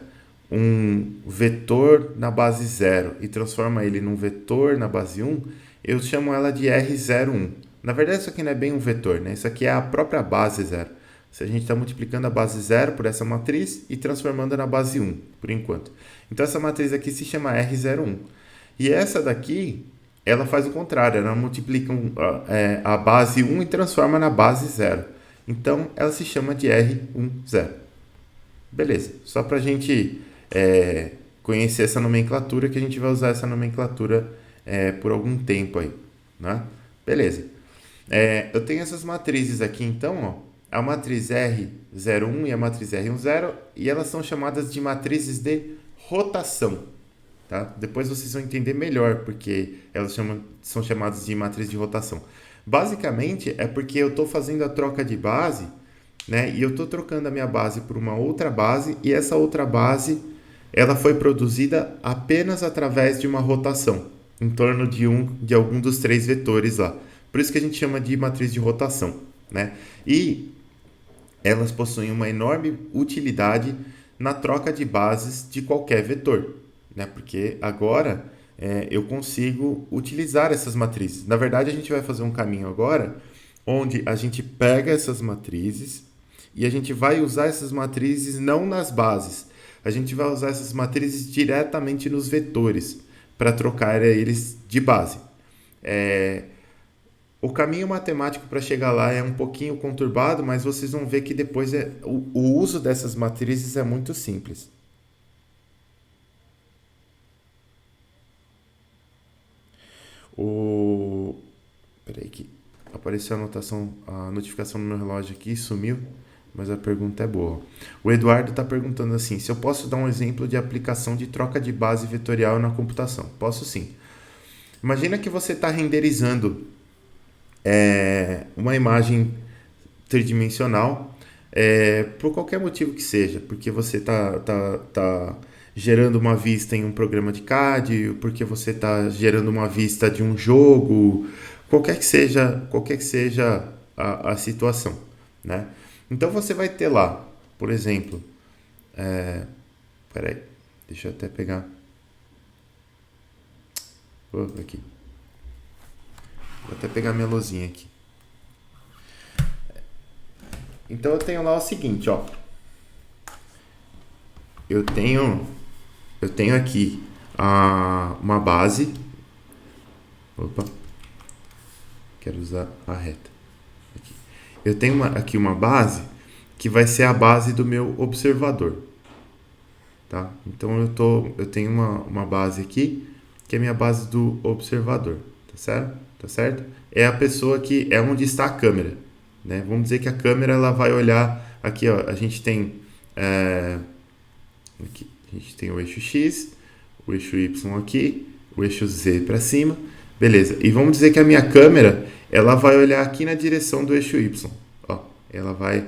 um vetor na base 0 e transforma ele num vetor na base 1, eu chamo ela de R01. Na verdade, isso aqui não é bem um vetor, né? Isso aqui é a própria base 0. Se a gente está multiplicando a base 0 por essa matriz e transformando na base 1, por enquanto. Então, essa matriz aqui se chama R01. E essa daqui ela faz o contrário, ela multiplica a base 1 e transforma na base 0. Então, ela se chama de R10. Beleza, só para a gente conhecer essa nomenclatura, que a gente vai usar essa nomenclatura por algum tempo aí, né? Beleza. Eu tenho essas matrizes aqui, então, ó, a matriz R01 e a matriz R10, e elas são chamadas de matrizes de rotação, tá? Depois vocês vão entender melhor porque elas são chamadas de matriz de rotação. Basicamente, é porque eu estou fazendo a troca de base, né? E eu estou trocando a minha base por uma outra base, e essa outra base ela foi produzida apenas através de uma rotação, em torno de algum dos 3 vetores lá. Por isso que a gente chama de matriz de rotação, né? E elas possuem uma enorme utilidade na troca de bases de qualquer vetor, né? Porque agora eu consigo utilizar essas matrizes. Na verdade, a gente vai fazer um caminho agora onde a gente pega essas matrizes e a gente vai usar essas matrizes não nas bases. A gente vai usar essas matrizes diretamente nos vetores para trocar eles de base. O caminho matemático para chegar lá é um pouquinho conturbado, mas vocês vão ver que depois o uso dessas matrizes é muito simples. Peraí que apareceu a notificação no meu relógio aqui, sumiu, mas a pergunta é boa. O Eduardo está perguntando assim, se eu posso dar um exemplo de aplicação de troca de base vetorial na computação. Posso sim. Imagina que você está renderizando uma imagem tridimensional, por qualquer motivo que seja, porque você tá gerando uma vista em um programa de CAD, porque você está gerando uma vista de um jogo, qualquer que seja a situação, né? Então você vai ter lá, por exemplo, peraí, deixa eu até pegar aqui. Vou até pegar minha luzinha aqui. Então eu tenho lá o seguinte, ó. Eu tenho aqui uma base. Opa. Quero usar a reta. Aqui. Eu tenho aqui uma base que vai ser a base do meu observador. Tá? Então eu tenho uma base aqui que é a minha base do observador. Tá certo? Tá certo? É a pessoa que é onde está a câmera, né? Vamos dizer que a câmera ela vai olhar aqui, ó, a gente tem aqui, a gente tem o eixo X, o eixo Y aqui, o eixo Z para cima, beleza? E vamos dizer que a minha câmera ela vai olhar aqui na direção do eixo Y, ó, ela vai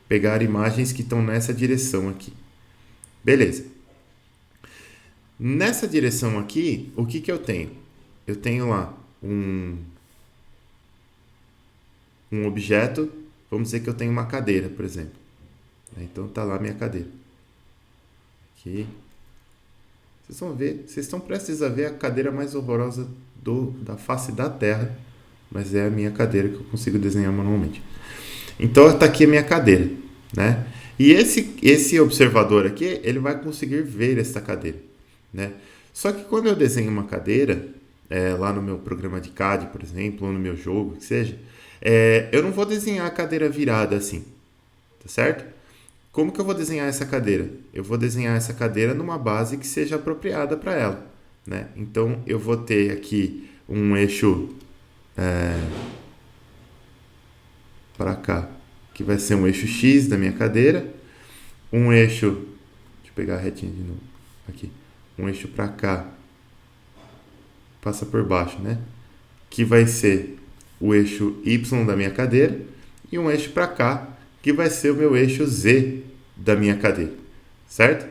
pegar imagens que estão nessa direção aqui, beleza? Nessa direção aqui, o que eu tenho? Eu tenho lá um objeto, vamos dizer que eu tenho uma cadeira, por exemplo. Então tá lá a minha cadeira. Aqui. Vocês vão ver, vocês estão prestes a ver a cadeira mais horrorosa da face da Terra, mas é a minha cadeira que eu consigo desenhar manualmente. Então tá aqui a minha cadeira, né? E esse observador aqui, ele vai conseguir ver essa cadeira, né? Só que quando eu desenho uma cadeira, lá no meu programa de CAD, por exemplo, ou no meu jogo, que seja, eu não vou desenhar a cadeira virada assim, tá certo? Como que eu vou desenhar essa cadeira? Eu vou desenhar essa cadeira numa base que seja apropriada para ela, né? Então, eu vou ter aqui um eixo para cá, que vai ser um eixo X da minha cadeira, um eixo, deixa eu pegar a retinha de novo, aqui, um eixo para cá, passa por baixo, né? Que vai ser o eixo Y da minha cadeira e um eixo para cá, que vai ser o meu eixo Z da minha cadeira, certo?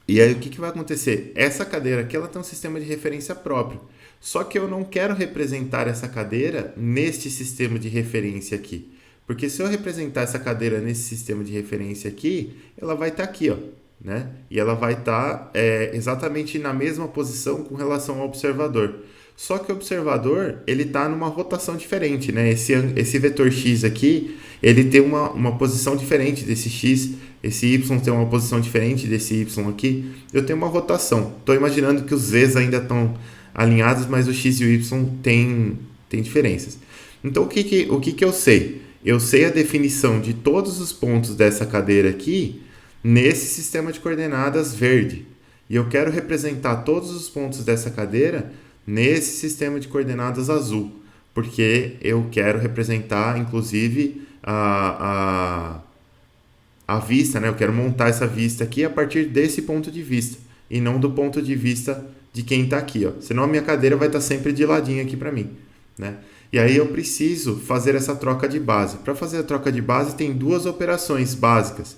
E aí o que vai acontecer? Essa cadeira aqui ela tem um sistema de referência próprio, só que eu não quero representar essa cadeira neste sistema de referência aqui, porque se eu representar essa cadeira nesse sistema de referência aqui, ela vai estar aqui, ó, né? E ela vai estar exatamente na mesma posição com relação ao observador. Só que o observador, ele está numa rotação diferente, né? Esse vetor x aqui, ele tem uma posição diferente desse x, esse y tem uma posição diferente desse y aqui. Eu tenho uma rotação. Estou imaginando que os z's ainda estão alinhados, mas o x e o y tem diferenças. Então, o que eu sei? Eu sei a definição de todos os pontos dessa cadeira aqui nesse sistema de coordenadas verde. E eu quero representar todos os pontos dessa cadeira nesse sistema de coordenadas azul, porque eu quero representar, inclusive, a vista, né? Eu quero montar essa vista aqui a partir desse ponto de vista, e não do ponto de vista de quem está aqui, ó. Senão a minha cadeira vai estar sempre de ladinho aqui para mim, né? E aí eu preciso fazer essa troca de base. Para fazer a troca de base tem duas operações básicas.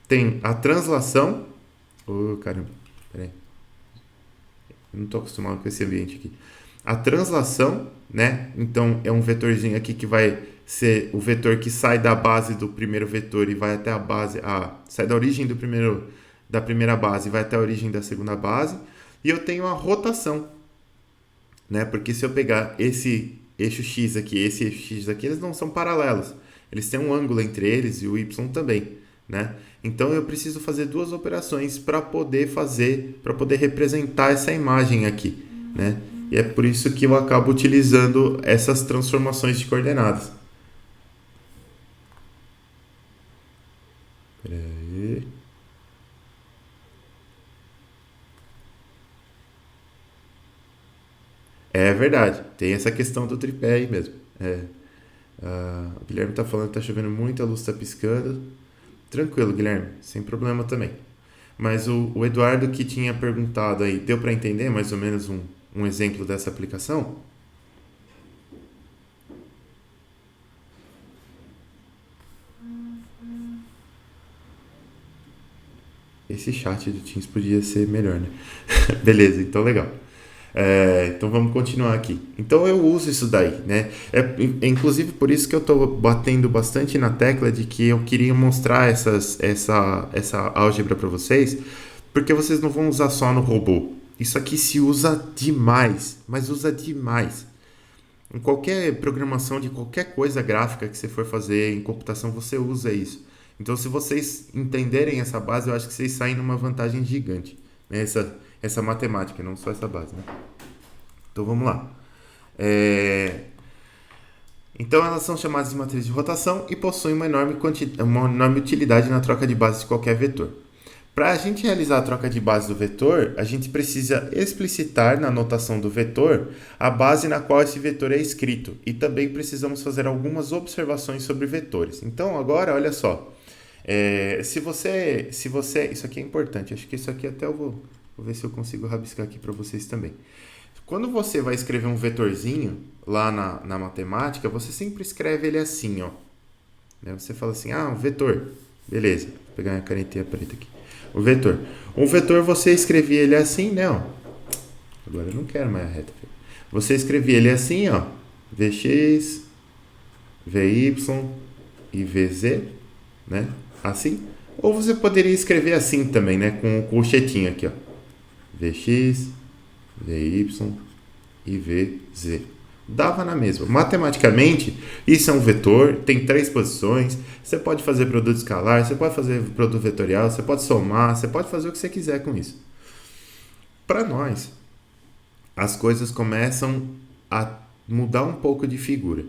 Tem a translação... caramba, peraí. Eu não estou acostumado com esse ambiente aqui. A translação, né? Então, é um vetorzinho aqui que vai ser o vetor que sai da base do primeiro vetor e vai até a base... sai da origem da primeira base e vai até a origem da segunda base. E eu tenho a rotação, né? Porque se eu pegar esse eixo x aqui, esse eixo x aqui, eles não são paralelos. Eles têm um ângulo entre eles e o y também, né? Então eu preciso fazer duas operações para poder representar essa imagem aqui, né? E é por isso que eu acabo utilizando essas transformações de coordenadas. Peraí. É verdade, tem essa questão do tripé aí mesmo. O Guilherme tá falando que tá chovendo muito, a luz tá piscando. Tranquilo, Guilherme, sem problema também. Mas o Eduardo que tinha perguntado aí, deu para entender mais ou menos um exemplo dessa aplicação? Esse chat do Teams podia ser melhor, né? Beleza, então legal. Então vamos continuar aqui. Então eu uso isso daí, né? Inclusive por isso que eu estou batendo bastante na tecla de que eu queria mostrar essa álgebra para vocês, porque vocês não vão usar só no robô. Isso aqui se usa demais, mas usa demais. Em qualquer programação de qualquer coisa gráfica que você for fazer em computação, você usa isso. Então se vocês entenderem essa base, eu acho que vocês saem numa vantagem gigante, né? Essa matemática, não só essa base, né? Então vamos lá. Então elas são chamadas de matrizes de rotação e possuem uma enorme utilidade na troca de base de qualquer vetor. Para a gente realizar a troca de base do vetor, a gente precisa explicitar na notação do vetor a base na qual esse vetor é escrito. E também precisamos fazer algumas observações sobre vetores. Então agora, olha só. Se você... Isso aqui é importante. Acho que isso aqui até eu vou ver se eu consigo rabiscar aqui para vocês também. Quando você vai escrever um vetorzinho lá na matemática, você sempre escreve ele assim, ó. Você fala assim, um vetor. Beleza, vou pegar a canetinha preta aqui. O vetor. Um vetor você escrevia ele assim, né? Ó. Agora eu não quero mais a reta. Você escrevia ele assim, ó. Vx, Vy e Vz, né? Assim. Ou você poderia escrever assim também, né? Com o colchetinho aqui, ó. Vx, Vy e Vz. Dava na mesma. Matematicamente, isso é um vetor, tem 3 posições, você pode fazer produto escalar, você pode fazer produto vetorial, você pode somar, você pode fazer o que você quiser com isso. Para nós, as coisas começam a mudar um pouco de figura.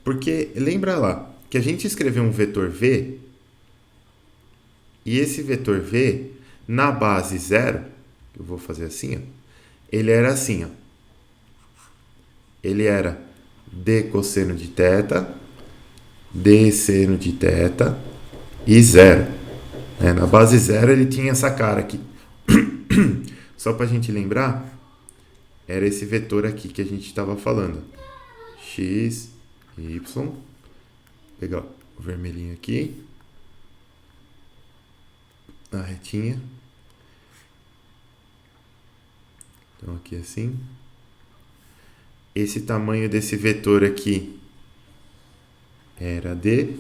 Porque, lembra lá, que a gente escreveu um vetor V, e esse vetor V, na base 0, que eu vou fazer assim, ó, ele era assim, ó. Ele era d cosseno de θ, d seno de θ e 0. Na base 0 ele tinha essa cara aqui. Só para a gente lembrar, era esse vetor aqui que a gente estava falando. X, Y. Vou pegar o vermelhinho aqui. A retinha. Então aqui assim. Esse tamanho desse vetor aqui era d,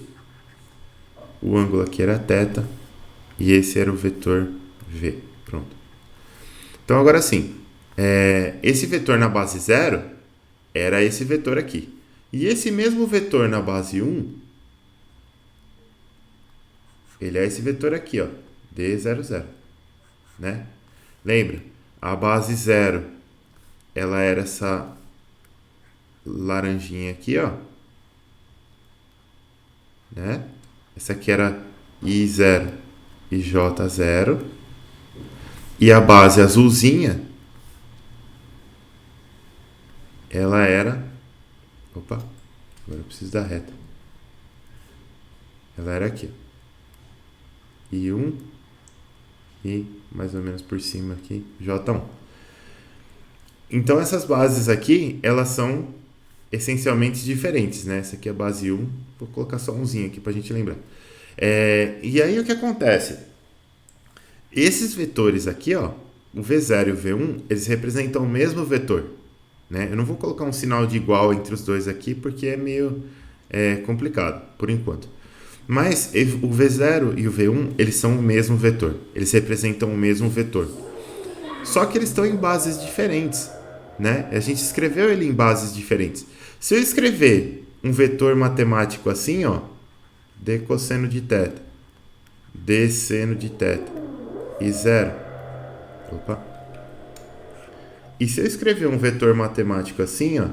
o ângulo aqui era θ, e esse era o vetor v. Pronto. Então, agora sim, esse vetor na base 0, era esse vetor aqui. E esse mesmo vetor na base 1, ele é esse vetor aqui, ó, D00, né? Lembra? A base 0, ela era essa laranjinha aqui, ó, né? Essa aqui era I0 e J0. E a base azulzinha, ela era... Opa, agora eu preciso da reta. Ela era aqui, ó. I1 e mais ou menos por cima aqui, J1. Então essas bases aqui, elas são essencialmente diferentes, né? Essa aqui é a base 1, vou colocar só umzinho aqui pra gente lembrar. E aí o que acontece? Esses vetores aqui, ó, o V0 e o V1, eles representam o mesmo vetor, né? Eu não vou colocar um sinal de igual entre os dois aqui, porque é meio complicado, por enquanto. Mas o V0 e o V1, eles são o mesmo vetor. Eles representam o mesmo vetor. Só que eles estão em bases diferentes, né? A gente escreveu ele em bases diferentes. Se eu escrever um vetor matemático assim, ó, d cosseno de θ, d seno de θ e 0. Opa. E se eu escrever um vetor matemático assim, ó,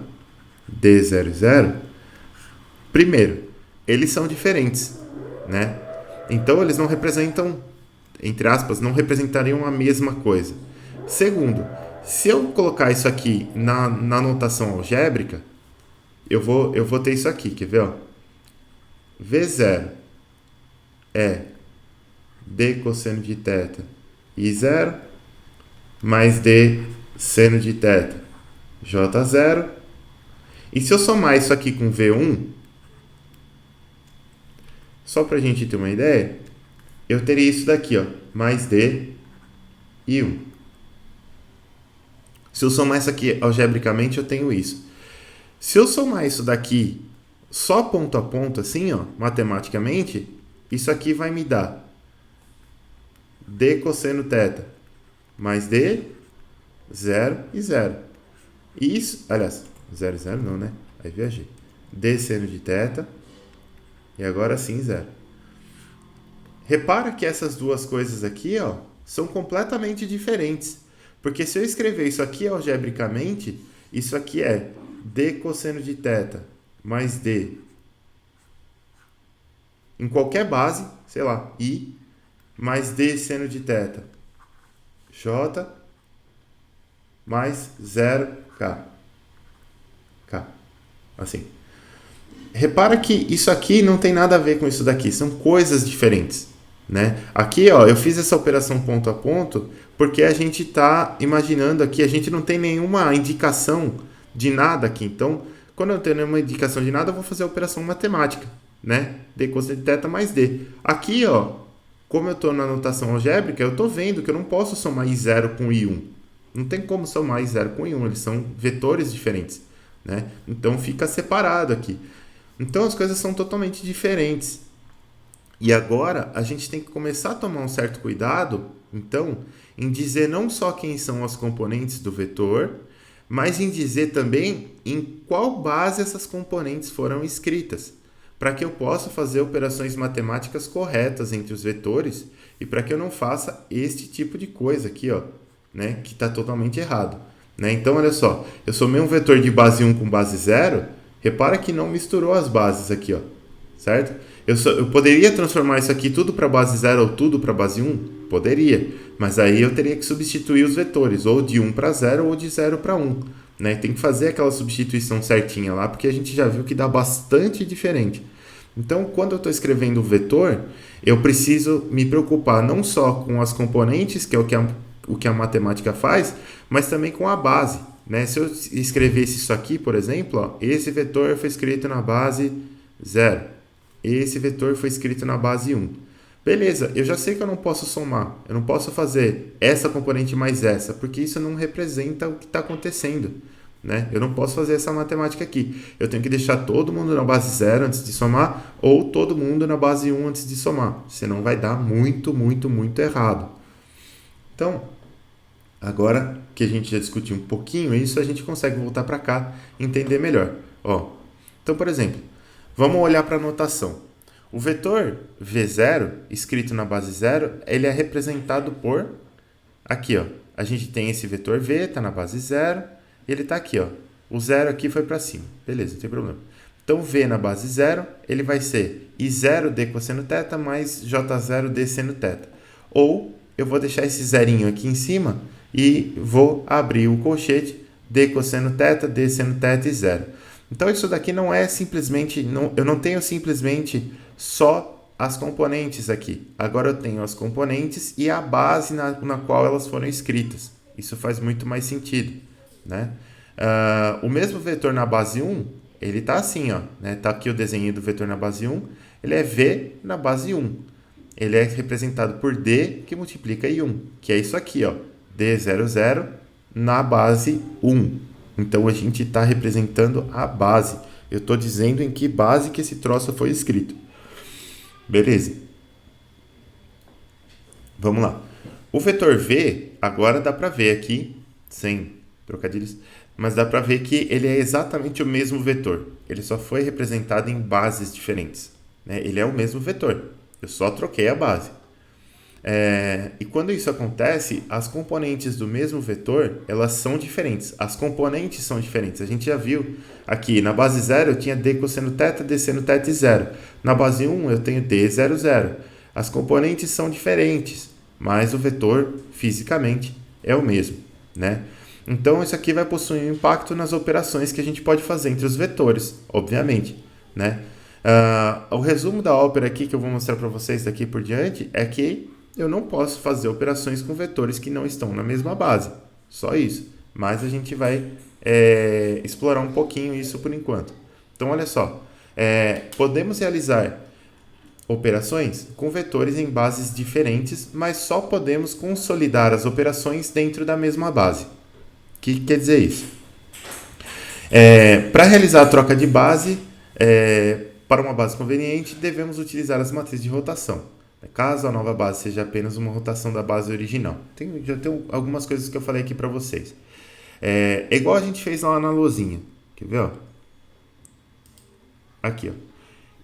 d00, primeiro, eles são diferentes, né? Então eles não representam, entre aspas, não representariam a mesma coisa. Segundo, se eu colocar isso aqui na notação algébrica, eu vou ter isso aqui, quer ver, ó? V0 é d cosseno de θ e 0 mais d seno de θ J0. E se eu somar isso aqui com V1, só para a gente ter uma ideia, eu teria isso daqui, ó, mais d e 1. Se eu somar isso aqui algebricamente, eu tenho isso. Se eu somar isso daqui só ponto a ponto, assim, ó, matematicamente, isso aqui vai me dar d cosseno θ mais d, 0 e 0. E isso, aliás, 0 e 0 não, né? Aí viajei. D seno de θ e agora sim 0. Repara que essas duas coisas aqui, ó, são completamente diferentes. Porque se eu escrever isso aqui algebricamente, isso aqui é d cosseno de θ mais d em qualquer base, sei lá, I, mais d seno de θ, J, mais 0K. K. Assim. Repara que isso aqui não tem nada a ver com isso daqui, são coisas diferentes, né? Aqui, ó, eu fiz essa operação ponto a ponto porque a gente está imaginando aqui, a gente não tem nenhuma indicação de nada aqui. Então, quando eu não tenho nenhuma indicação de nada, eu vou fazer a operação matemática, né? D cosseno de θ mais D. Aqui, ó, como eu estou na notação algébrica, eu estou vendo que eu não posso somar I0 com I1. Não tem como somar I0 com I1, eles são vetores diferentes, né? Então, fica separado aqui. Então, as coisas são totalmente diferentes. E agora, a gente tem que começar a tomar um certo cuidado, então, em dizer não só quem são as componentes do vetor, mas em dizer também em qual base essas componentes foram escritas, para que eu possa fazer operações matemáticas corretas entre os vetores e para que eu não faça este tipo de coisa aqui, ó, né, que está totalmente errado, né? Então, olha só, eu somei um vetor de base 1 com base 0, repara que não misturou as bases aqui, ó, certo? Eu poderia transformar isso aqui tudo para base 0 ou tudo para base 1? Poderia, mas aí eu teria que substituir os vetores, ou de 1 para 0 ou de 0 para 1. Né? Tem que fazer aquela substituição certinha lá, porque a gente já viu que dá bastante diferente. Então, quando eu estou escrevendo o vetor, eu preciso me preocupar não só com as componentes, que é o que a matemática faz, mas também com a base. Né? Se eu escrevesse isso aqui, por exemplo, ó, esse vetor foi escrito na base 0. Esse vetor foi escrito na base 1. Beleza, eu já sei que eu não posso somar. Eu não posso fazer essa componente mais essa, porque isso não representa o que está acontecendo. Né? Eu não posso fazer essa matemática aqui. Eu tenho que deixar todo mundo na base 0 antes de somar, ou todo mundo na base 1 antes de somar. Senão vai dar muito, muito, muito errado. Então, Agora que a gente já discutiu um pouquinho isso, a gente consegue voltar para cá e entender melhor. Ó, então, por exemplo, vamos olhar para a notação. O vetor V0, escrito na base 0, ele é representado por... Aqui, ó. A gente tem esse vetor V, está na base 0, e ele está aqui, ó. O 0 aqui foi para cima. Beleza, não tem problema. Então, V na base 0, ele vai ser I0D cosseno θ mais J0D seno θ. Ou, eu vou deixar esse zerinho aqui em cima e vou abrir o colchete D cosseno θ, D seno θ e 0. Então, isso daqui não é simplesmente... eu não tenho simplesmente só as componentes aqui. Agora eu tenho as componentes e a base na qual elas foram escritas. Isso faz muito mais sentido, né? O mesmo vetor na base 1, ele está assim, ó, né? Tá aqui o desenho do vetor na base 1, ele é V na base 1. Ele é representado por D que multiplica I1, que é isso aqui, ó, D00 na base 1. Então a gente está representando a base. Eu estou dizendo em que base que esse troço foi escrito. Beleza. Vamos lá. O vetor V, agora dá para ver aqui, sem trocadilhos, mas dá para ver que ele é exatamente o mesmo vetor. Ele só foi representado em bases diferentes, né? Ele é o mesmo vetor. Eu só troquei a base. E quando isso acontece, as componentes do mesmo vetor, elas são diferentes. As componentes são diferentes. A gente já viu aqui, na base 0 eu tinha D cosseno θ, D seno θ e 0. Na base 1 eu tenho D00. As componentes são diferentes, mas o vetor, fisicamente, é o mesmo, né? Então, isso aqui vai possuir um impacto nas operações que a gente pode fazer entre os vetores, obviamente, né? O resumo da ópera aqui, que eu vou mostrar para vocês daqui por diante, é que eu não posso fazer operações com vetores que não estão na mesma base. Só isso. Mas a gente vai explorar um pouquinho isso por enquanto. Então, olha só. Podemos realizar operações com vetores em bases diferentes, mas só podemos consolidar as operações dentro da mesma base. O que quer dizer isso? Para realizar a troca de base, para uma base conveniente, devemos utilizar as matrizes de rotação, caso a nova base seja apenas uma rotação da base original. Já tem algumas coisas que eu falei aqui para vocês. É igual a gente fez lá na lousinha. Quer ver? Ó? Aqui, ó.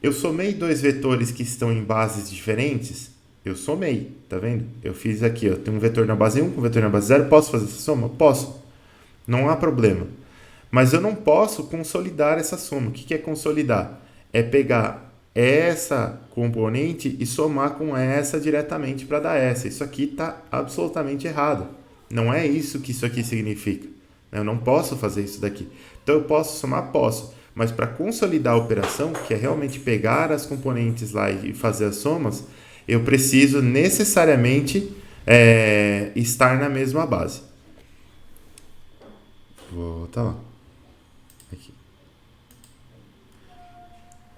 Eu somei dois vetores que estão em bases diferentes. Eu somei, tá vendo? Eu fiz aqui, ó. Tem um vetor na base 1 com um vetor na base 0. Posso fazer essa soma? Posso. Não há problema. Mas eu não posso consolidar essa soma. O que é consolidar? É pegar essa componente e somar com essa diretamente para dar essa. Isso aqui está absolutamente errado. Não é isso que isso aqui significa. Eu não posso fazer isso daqui. Então eu posso somar? Posso. Mas para consolidar a operação, que é realmente pegar as componentes lá e fazer as somas, eu preciso necessariamente estar na mesma base. Vou botar lá. Aqui.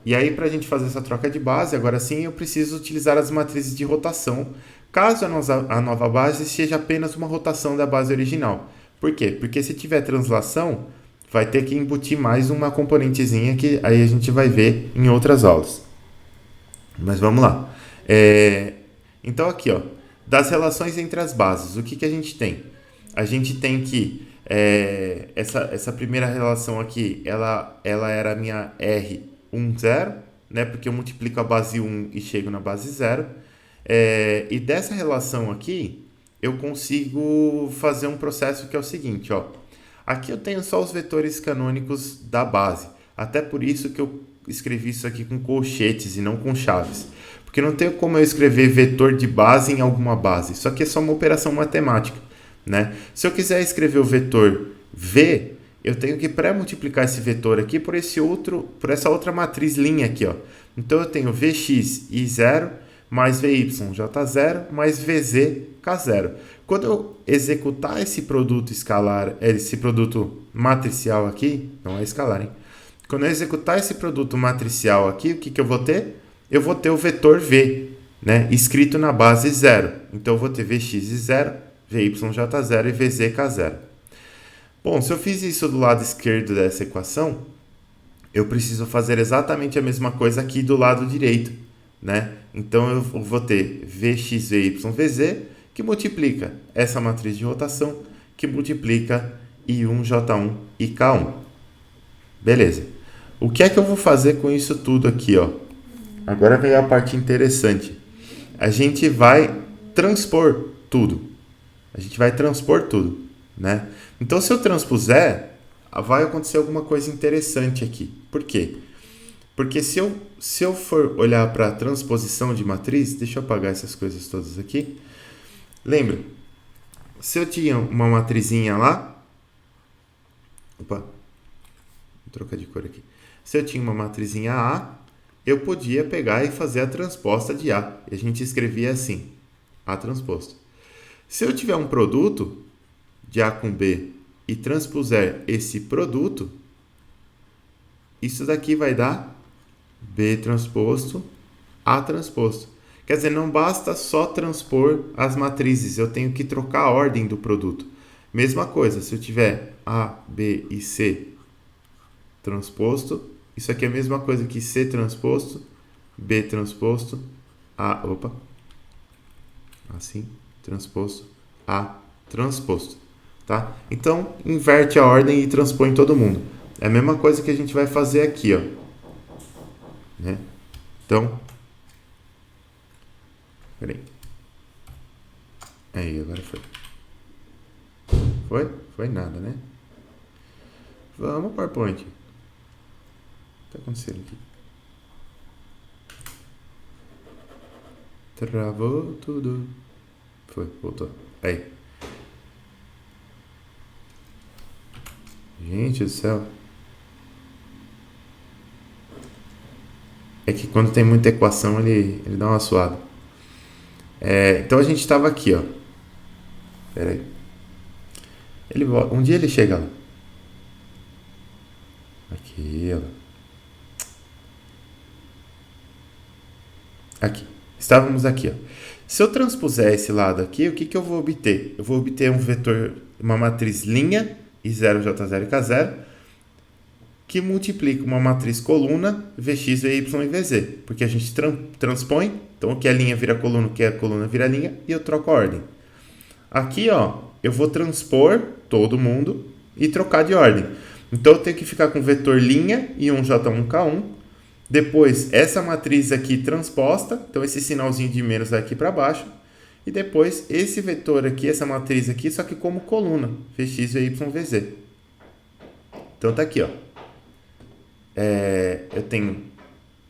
E aí, para a gente fazer essa troca de base, agora sim, eu preciso utilizar as matrizes de rotação, caso a nova base seja apenas uma rotação da base original. Por quê? Porque se tiver translação, vai ter que embutir mais uma componentezinha que aí a gente vai ver em outras aulas. Mas vamos lá. Então aqui, ó, das relações entre as bases, o que a gente tem? A gente tem que essa primeira relação aqui, ela era a minha R10, né? Porque eu multiplico a base 1 e chego na base 0. E dessa relação aqui, eu consigo fazer um processo que é o seguinte, ó. Aqui eu tenho só os vetores canônicos da base. Até por isso que eu escrevi isso aqui com colchetes e não com chaves. Porque não tem como eu escrever vetor de base em alguma base. Isso aqui é só uma operação matemática, né? Se eu quiser escrever o vetor V, eu tenho que pré-multiplicar esse vetor aqui por essa outra matriz linha aqui, ó. Então eu tenho Vx I0 mais VYJ0 mais VZK0. Quando eu executar esse produto escalar, esse produto matricial aqui, não é escalar, hein? Quando eu executar esse produto matricial aqui, o que eu vou ter? Eu vou ter o vetor V, né? Escrito na base 0. Então eu vou ter Vx0, VYJ0 e VZK0. Bom, se eu fiz isso do lado esquerdo dessa equação, eu preciso fazer exatamente a mesma coisa aqui do lado direito, né? Então eu vou ter Vx, Vy, Vz, que multiplica essa matriz de rotação que multiplica I1J1 e K1. Beleza. O que é que eu vou fazer com isso tudo aqui, ó? Agora vem a parte interessante. A gente vai transpor tudo. Né? Então, se eu transpuser, vai acontecer alguma coisa interessante aqui. Por quê? Porque se eu for olhar para a transposição de matriz, deixa eu apagar essas coisas todas aqui. Lembra? Se eu tinha uma matrizinha lá, vou trocar de cor aqui. Se eu tinha uma matrizinha A, eu podia pegar e fazer a transposta de A. E a gente escrevia assim, A transposto. Se eu tiver um produto de A com B e transpuser esse produto, isso daqui vai dar B transposto, A transposto. Quer dizer, não basta só transpor as matrizes, eu tenho que trocar a ordem do produto. Mesma coisa, se eu tiver A, B e C transposto, isso aqui é a mesma coisa que C transposto, B transposto, A, assim, transposto, A transposto, tá? Então, inverte a ordem e transpõe todo mundo. É a mesma coisa que a gente vai fazer aqui, ó. Né? Então, peraí. Aí, agora foi. Foi? Foi nada, né? Vamos, PowerPoint. O que tá acontecendo aqui? Travou tudo. Foi, voltou. Aí. Gente do céu. É que quando tem muita equação, ele dá uma suada. Então a gente estava aqui, ó. Pera aí. Um dia ele chega lá. Aqui, ó. Aqui. Estávamos aqui, ó. Se eu transpuser esse lado aqui, o que que eu vou obter? Eu vou obter um vetor, uma matriz linha, I0J0 e K0, que multiplica uma matriz coluna, Vx, Vy e Vz. Porque a gente transpõe, então o que é linha vira coluna, o que é coluna vira linha, e eu troco a ordem. Aqui, ó, eu vou transpor todo mundo e trocar de ordem. Então eu tenho que ficar com o vetor linha, I1J1K1. Depois, essa matriz aqui transposta, então esse sinalzinho de menos vai aqui para baixo. E depois, esse vetor aqui, essa matriz aqui, só que como coluna, Vx, Vy, Vz. Então tá aqui, ó. Eu tenho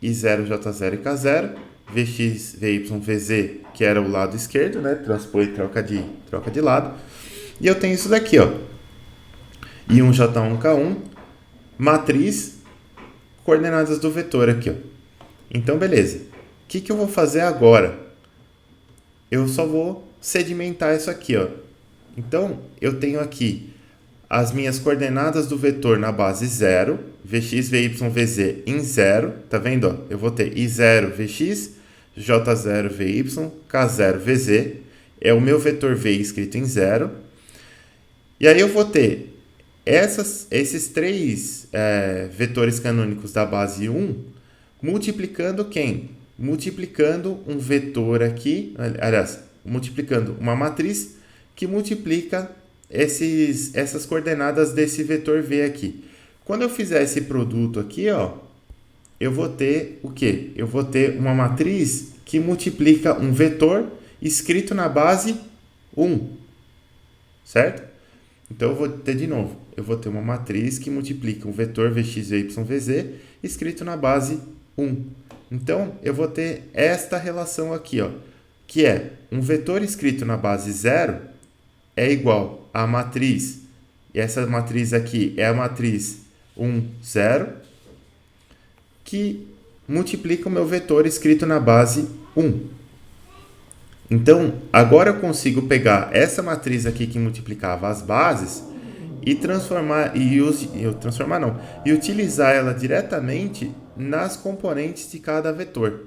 I0J0 e K0, Vx, Vy, Vz, que era o lado esquerdo, né? Transpõe e troca de lado. E eu tenho isso daqui, ó. I1J1K1, matriz, coordenadas do vetor aqui, ó. Então, beleza. O que que eu vou fazer agora? Eu só vou sedimentar isso aqui, ó. Então, eu tenho aqui as minhas coordenadas do vetor na base 0, Vx, Vy, Vz em 0, tá vendo? Ó? Eu vou ter I0, Vx, J0, Vy, K0, Vz, é o meu vetor V escrito em 0. E aí eu vou ter esses três vetores canônicos da base 1 multiplicando quem? Multiplicando um vetor aqui, aliás, multiplicando uma matriz que multiplica essas coordenadas desse vetor V aqui. Quando eu fizer esse produto aqui, ó, eu vou ter o quê? Eu vou ter uma matriz que multiplica um vetor escrito na base 1, certo? Então eu vou ter de novo, eu vou ter uma matriz que multiplica um vetor Vx, Vy, Vz escrito na base 1. Então eu vou ter esta relação aqui, ó, que é um vetor escrito na base 0 é igual a matriz, e essa matriz aqui é a matriz 1, 0, que multiplica o meu vetor escrito na base 1. Então, agora eu consigo pegar essa matriz aqui que multiplicava as bases e e utilizar ela diretamente nas componentes de cada vetor,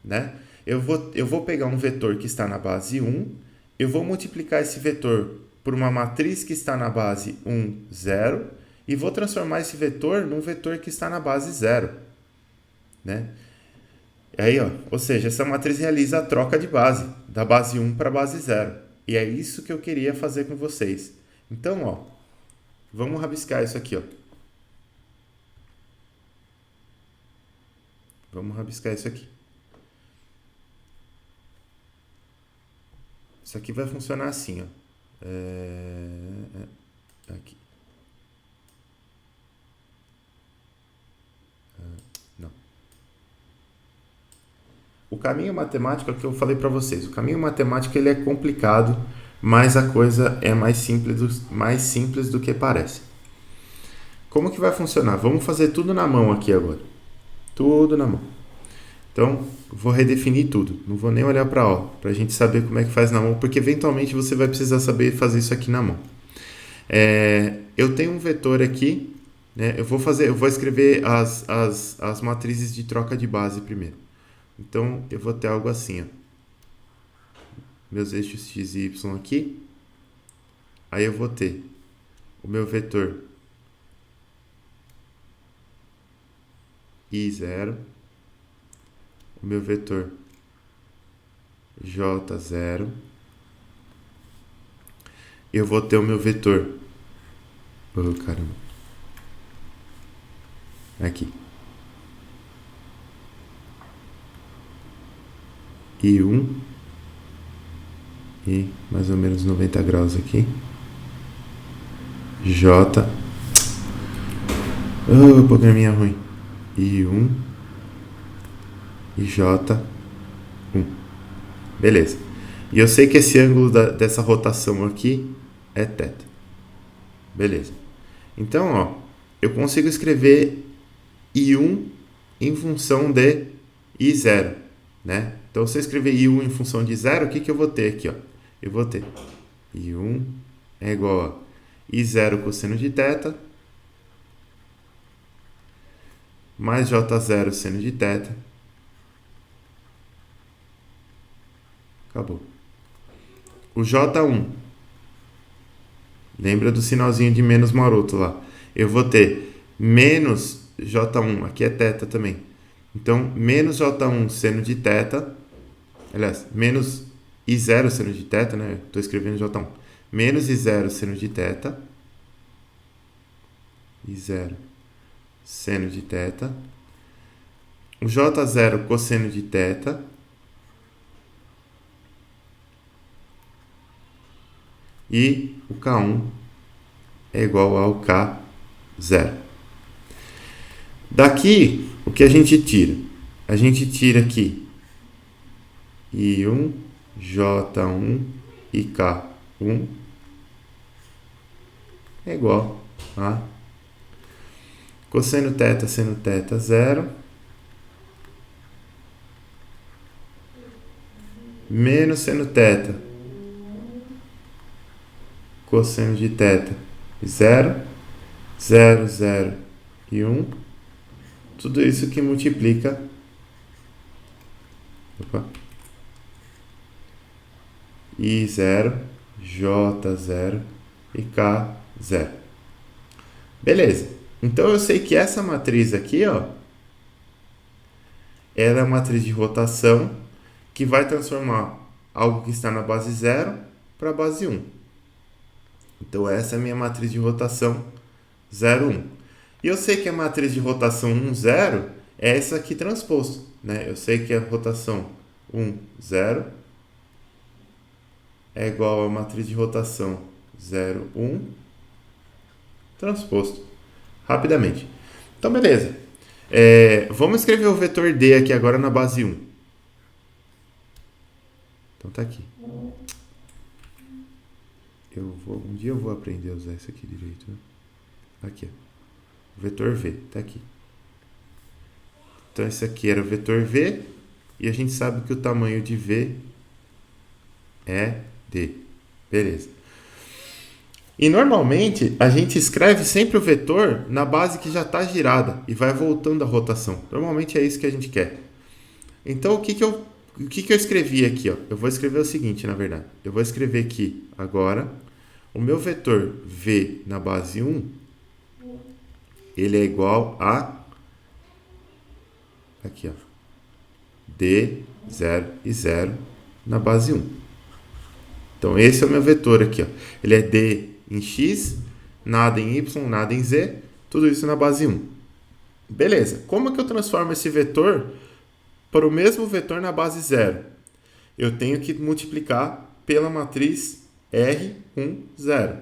né? Eu vou pegar um vetor que está na base 1, eu vou multiplicar esse vetor por uma matriz que está na base 1, 0, e vou transformar esse vetor num vetor que está na base 0, né? Aí, ó, ou seja, essa matriz realiza a troca de base, da base 1 para a base 0. E é isso que eu queria fazer com vocês. Então, ó, vamos rabiscar isso aqui, ó. Vamos rabiscar isso aqui. Isso aqui vai funcionar assim, ó. Aqui. Não. O caminho matemático é o que eu falei para vocês. O caminho matemático ele é complicado, mas a coisa é mais simples do que parece. Como que vai funcionar? Vamos fazer tudo na mão aqui agora. Tudo na mão. Então, vou redefinir tudo. Não vou nem olhar para a aula, para a gente saber como é que faz na mão, porque eventualmente você vai precisar saber fazer isso aqui na mão. Eu tenho um vetor aqui, né? Eu vou escrever as matrizes de troca de base primeiro. Então, eu vou ter algo assim, ó. Meus eixos x e y aqui. Aí eu vou ter o meu vetor I0, o meu vetor J0, eu vou ter o meu vetor, oh caramba, aqui, I1, e mais ou menos 90 graus aqui, J, oh, programinha ruim, I1 e J1. Beleza. E eu sei que esse ângulo dessa rotação aqui é θ. Beleza. Então, ó, eu consigo escrever I1 em função de I0, né? Então, se eu escrever I1 em função de 0, o que que eu vou ter aqui, ó? Eu vou ter I1 é igual a I0 cosseno de θ mais J0 seno de θ. Acabou. O J1, lembra do sinalzinho de menos maroto lá. Eu vou ter menos J1, aqui é θ também. Então, menos J1 seno de θ, aliás, menos I0 seno de θ, né? Estou escrevendo J1. Menos I0 seno de θ. I0 seno de θ. O J0 cosseno de θ. E o K1 é igual ao K0. Daqui, o que a gente tira? A gente tira aqui I1, J1 e K1 é igual a cosseno θ seno θ 0 menos seno θ cosseno de θ 0, 0, 0 e 1. Tudo isso que multiplica I0, J0 e K0. Beleza. Então eu sei que essa matriz aqui, ó, ela é a matriz de rotação que vai transformar algo que está na base 0 para a base 1. Então essa é a minha matriz de rotação 0, 1. E eu sei que a matriz de rotação 1, 0 é essa aqui transposto, né? Eu sei que a rotação 1, 0 é igual a matriz de rotação 0, 1 transposto. Rapidamente. Então, beleza. Vamos escrever o vetor D aqui agora na base 1. Então tá aqui. Um dia eu vou aprender a usar isso aqui direito, né? Aqui, ó. O vetor V, tá aqui. Então esse aqui era o vetor V e a gente sabe que o tamanho de V é D. Beleza. E normalmente a gente escreve sempre o vetor na base que já está girada e vai voltando a rotação. Normalmente é isso que a gente quer. Então o que que eu escrevi aqui, ó? Eu vou escrever o seguinte, na verdade. Eu vou escrever aqui agora o meu vetor V na base 1, ele é igual a aqui, ó, D, 0 e 0 na base 1. Então esse é o meu vetor aqui, ó. Ele é D, em x, nada em y, nada em z, tudo isso na base 1. Beleza, como é que eu transformo esse vetor para o mesmo vetor na base 0? Eu tenho que multiplicar pela matriz R1, 0,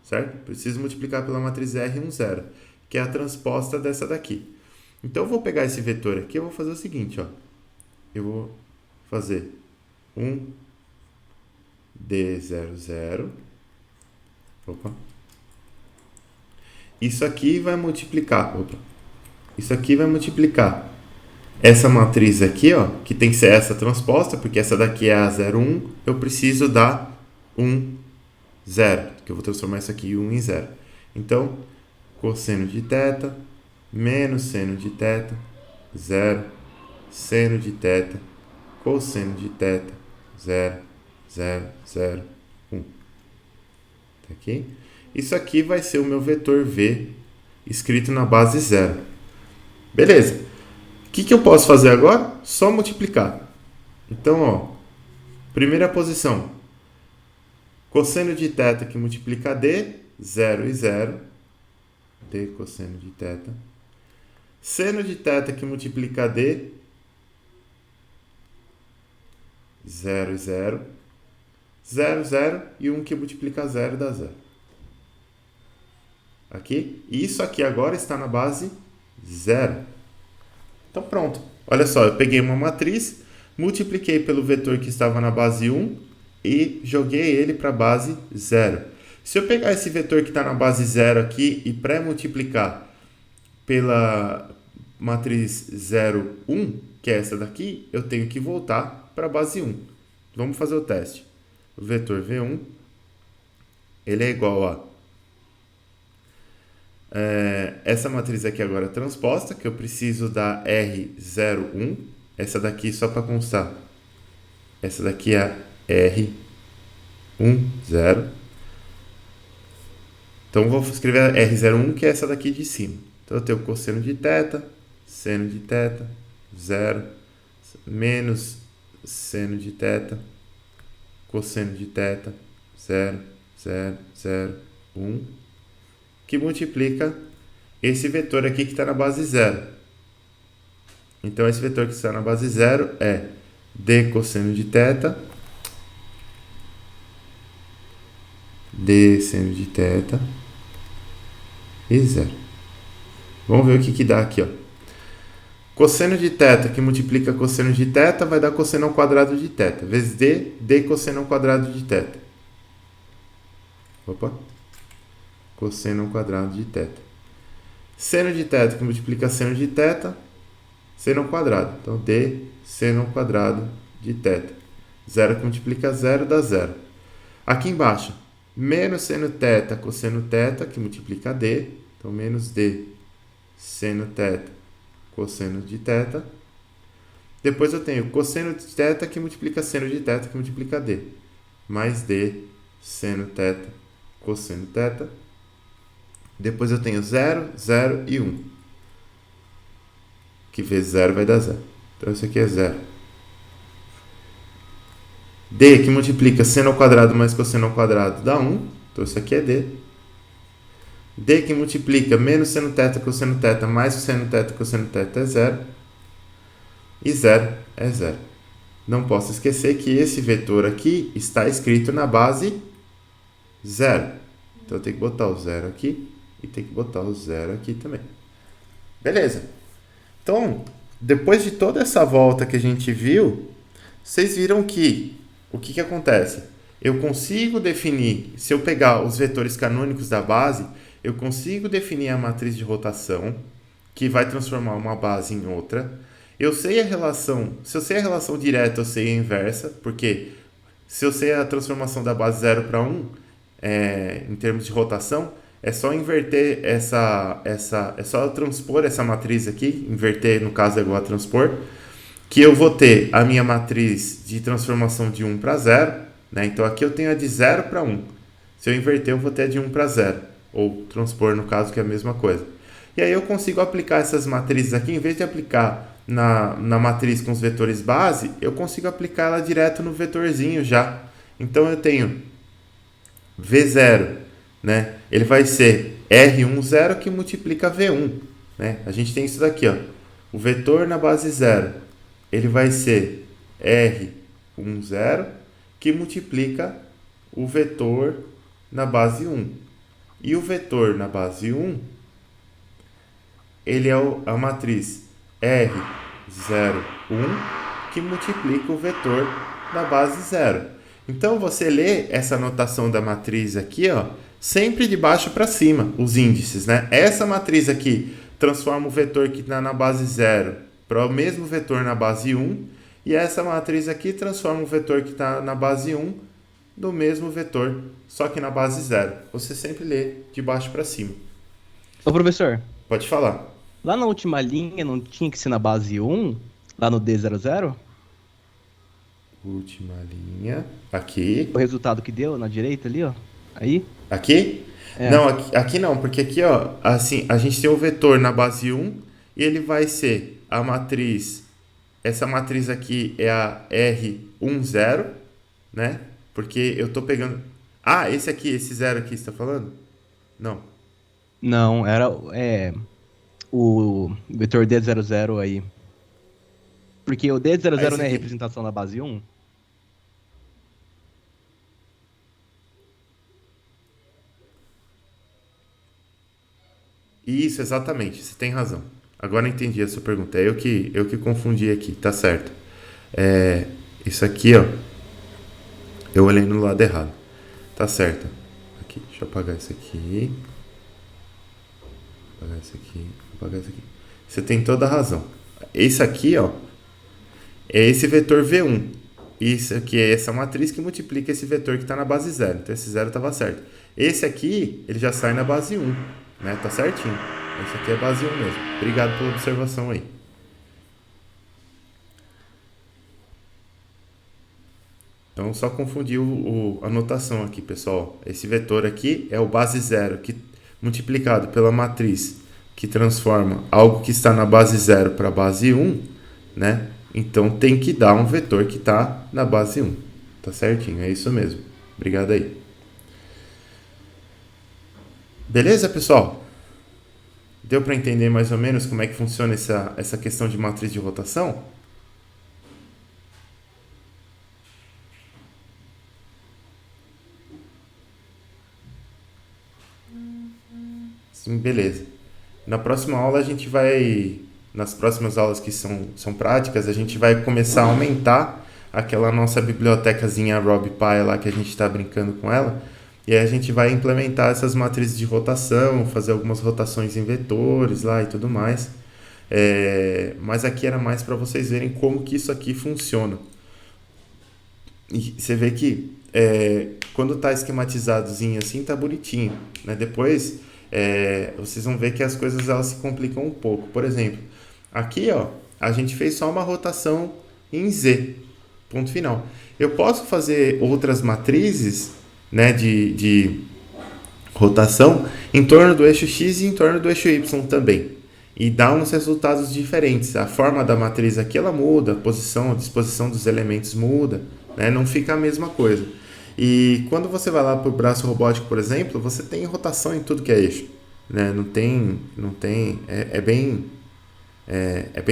certo? Preciso multiplicar pela matriz R1, 0, que é a transposta dessa daqui. Então, eu vou pegar esse vetor aqui, eu vou fazer o seguinte, ó. Eu vou fazer 1D00. Opa. Isso aqui vai multiplicar. Opa. Isso aqui vai multiplicar essa matriz aqui, ó, que tem que ser essa transposta, porque essa daqui é a 01, eu preciso dar 1, 0, que eu vou transformar isso aqui em 1 em 0. Então, cosseno de θ menos seno de θ, 0, seno de θ, cosseno de θ, 0, 0, 0, 1. Tá aqui? Isso aqui vai ser o meu vetor V escrito na base 0. Beleza. O que eu posso fazer agora? Só multiplicar. Então, ó, primeira posição. Cosseno de θ que multiplica D, 0 e 0. D cosseno de θ. Seno de θ que multiplica D, 0 e 0. 0, 0 e 1 que multiplica 0 dá 0. Aqui. E isso aqui agora está na base 0. Então pronto. Olha só, eu peguei uma matriz, multipliquei pelo vetor que estava na base 1 e joguei ele para a base 0. Se eu pegar esse vetor que está na base 0 aqui e pré-multiplicar pela matriz 0, 1, que é essa daqui, eu tenho que voltar para a base 1. Vamos fazer o teste. O vetor V1, ele é igual a essa matriz aqui agora transposta, que eu preciso da R01. Essa daqui, só para constar, essa daqui é R10. Então, eu vou escrever R01, que é essa daqui de cima. Então, eu tenho cosseno de θ, seno de θ, 0, menos seno de θ, cosseno de θ, 0, 0, 0, 1, que multiplica esse vetor aqui que está na base 0. Então, esse vetor que está na base 0 é d cosseno de θ, d seno de θ e 0. Vamos ver o que dá aqui, ó. Cosseno de θ que multiplica cosseno de θ vai dar cosseno ao quadrado de θ, vezes d cosseno ao quadrado de θ. Opa. Cosseno ao quadrado de θ. Seno de θ que multiplica seno de θ, seno ao quadrado. Então, d seno ao quadrado de θ. 0 que multiplica 0 dá 0. Aqui embaixo, menos seno θ cosseno θ, que multiplica d. Então, menos d seno θ cosseno de θ. Depois eu tenho cosseno de θ que multiplica seno de θ, que multiplica d. Mais d seno θ cosseno θ. Depois eu tenho 0, 0 e 1. Que vezes 0 vai dar 0. Então, isso aqui é 0. D que multiplica seno ao quadrado mais cosseno ao quadrado dá 1. Então, isso aqui é D. D que multiplica menos seno θ cosseno θ mais seno θ cosseno θ é 0. E 0 é 0. Não posso esquecer que esse vetor aqui está escrito na base 0. Então, eu tenho que botar o 0 aqui. E tem que botar o 0 aqui também. Beleza. Então, depois de toda essa volta que a gente viu, vocês viram que o que acontece? Eu consigo definir, se eu pegar os vetores canônicos da base, eu consigo definir a matriz de rotação, que vai transformar uma base em outra. Eu sei a relação, se eu sei a relação direta, eu sei a inversa, porque se eu sei a transformação da base 0 para 1, em termos de rotação, é só inverter é só transpor essa matriz aqui, inverter no caso é igual a transpor, que eu vou ter a minha matriz de transformação de 1 para 0, né? Então aqui eu tenho a de 0 para 1. Se eu inverter, eu vou ter a de 1 para 0, ou transpor no caso, que é a mesma coisa. E aí eu consigo aplicar essas matrizes aqui, em vez de aplicar na matriz com os vetores base, eu consigo aplicar ela direto no vetorzinho já. Então eu tenho V0 né? Ele vai ser R10 que multiplica V1, né? A gente tem isso daqui, ó. O vetor na base 0, ele vai ser R10 que multiplica o vetor na base 1. E o vetor na base 1, ele é a matriz R01 que multiplica o vetor na base 0. Então, você lê essa notação da matriz aqui, ó, sempre de baixo para cima, os índices, né? Essa matriz aqui transforma o vetor que está na base 0 para o mesmo vetor na base 1, e essa matriz aqui transforma o vetor que está na base 1 do mesmo vetor, só que na base 0. Você sempre lê de baixo para cima. Ô, professor, Pode falar. lá na última linha não tinha que ser na base 1, lá no D00? Última linha. Aqui. O resultado que deu na direita ali, ó. Aí? Aqui? É. Não, aqui não, porque aqui, ó, assim, a gente tem o vetor na base 1 e ele vai ser a matriz. Essa matriz aqui é a R10, né? Porque eu tô pegando. Ah, esse aqui, esse 0 aqui, você tá falando? Não. Não, era o vetor D00 aí. Porque o D00 Ah, esse não é aqui. representação da base 1? Isso, exatamente, você tem razão. Agora eu entendi a sua pergunta. É eu que confundi aqui, tá certo. Isso aqui, ó, eu olhei no lado errado. Tá certo. Aqui, deixa eu apagar isso aqui. Apagar isso aqui, apagar isso aqui. Você tem toda a razão. Esse aqui, ó, é esse vetor V1. Isso aqui é essa matriz que multiplica esse vetor que está na base 0. Então esse 0 estava certo. Esse aqui, ele já sai na base 1, né? Tá certinho. Esse aqui é base 1 mesmo. Obrigado pela observação aí. Então só confundi a notação aqui, pessoal. Esse vetor aqui é o base 0 que multiplicado pela matriz que transforma algo que está na base 0 para a base 1, né? Então tem que dar um vetor que está na base 1. Tá certinho, é isso mesmo. Obrigado aí. Beleza, pessoal? Deu para entender mais ou menos como é que funciona essa questão de matriz de rotação? Sim, beleza. Na próxima aula a gente vai, nas próximas aulas que são práticas, a gente vai começar a aumentar aquela nossa bibliotecazinha RobPy lá que a gente está brincando com ela, e aí a gente vai implementar essas matrizes de rotação, fazer algumas rotações em vetores lá e tudo mais. Mas aqui era mais para vocês verem como que isso aqui funciona. E você vê que quando está esquematizadozinho assim, tá bonitinho, né? Depois vocês vão ver que as coisas elas se complicam um pouco. Por exemplo, aqui ó, a gente fez só uma rotação em Z, ponto final. Eu posso fazer outras matrizes, né, de rotação em torno do eixo X e em torno do eixo Y também. E dá uns resultados diferentes. A forma da matriz aqui ela muda, a disposição dos elementos muda, né? Não fica a mesma coisa. E quando você vai lá para o braço robótico, por exemplo, você tem rotação em tudo que é eixo, né? Não tem, é bem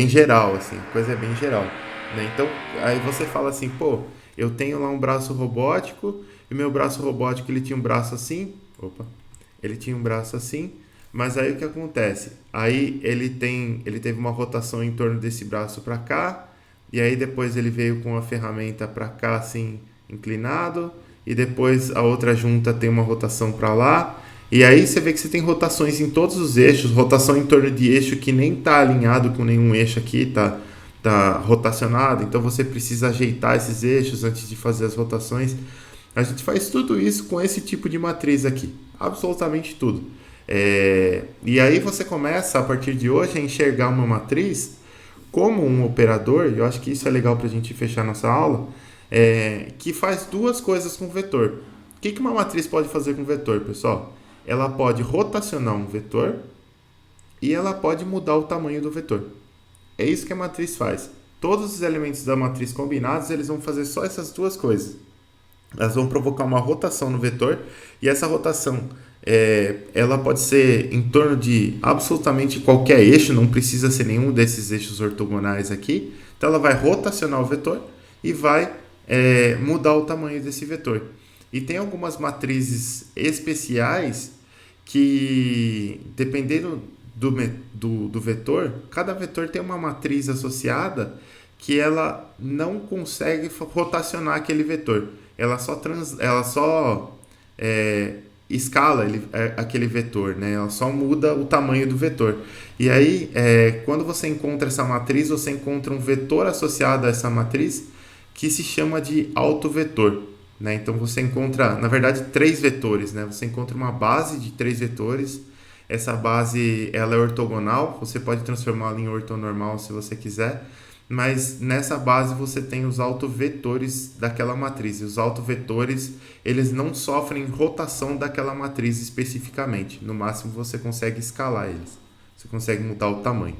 geral, assim, a coisa é bem geral, né? Então, aí você fala assim, pô, eu tenho lá um braço robótico e meu braço robótico ele tinha um braço assim, ele tinha um braço assim, mas aí o que acontece? Aí ele teve uma rotação em torno desse braço para cá, e aí depois ele veio com a ferramenta para cá assim, inclinado, e depois a outra junta tem uma rotação para lá, e aí você vê que você tem rotações em todos os eixos, rotação em torno de eixo que nem está alinhado com nenhum eixo aqui, tá rotacionado, então você precisa ajeitar esses eixos antes de fazer as rotações. A gente faz tudo isso com esse tipo de matriz aqui, absolutamente tudo. E aí você começa, a partir de hoje, a enxergar uma matriz como um operador, e eu acho que isso é legal para a gente fechar nossa aula, que faz duas coisas com o vetor. O que uma matriz pode fazer com o vetor, pessoal? Ela pode rotacionar um vetor e ela pode mudar o tamanho do vetor. É isso que a matriz faz. Todos os elementos da matriz combinados, eles vão fazer só essas duas coisas. Elas vão provocar uma rotação no vetor, e essa rotação ela pode ser em torno de absolutamente qualquer eixo, não precisa ser nenhum desses eixos ortogonais aqui. Então ela vai rotacionar o vetor e vai mudar o tamanho desse vetor. E tem algumas matrizes especiais que, dependendo do vetor, cada vetor tem uma matriz associada que ela não consegue rotacionar aquele vetor. Ela só escala aquele vetor, né? Ela só muda o tamanho do vetor. E aí, quando você encontra essa matriz, você encontra um vetor associado a essa matriz que se chama de autovetor, né? Então você encontra, na verdade, 3 vetores, né? Você encontra uma base de 3 vetores. Essa base ela é ortogonal, você pode transformá-la em ortonormal se você quiser, mas nessa base você tem os autovetores daquela matriz. E os autovetores, eles não sofrem rotação daquela matriz especificamente. No máximo você consegue escalar eles. Você consegue mudar o tamanho.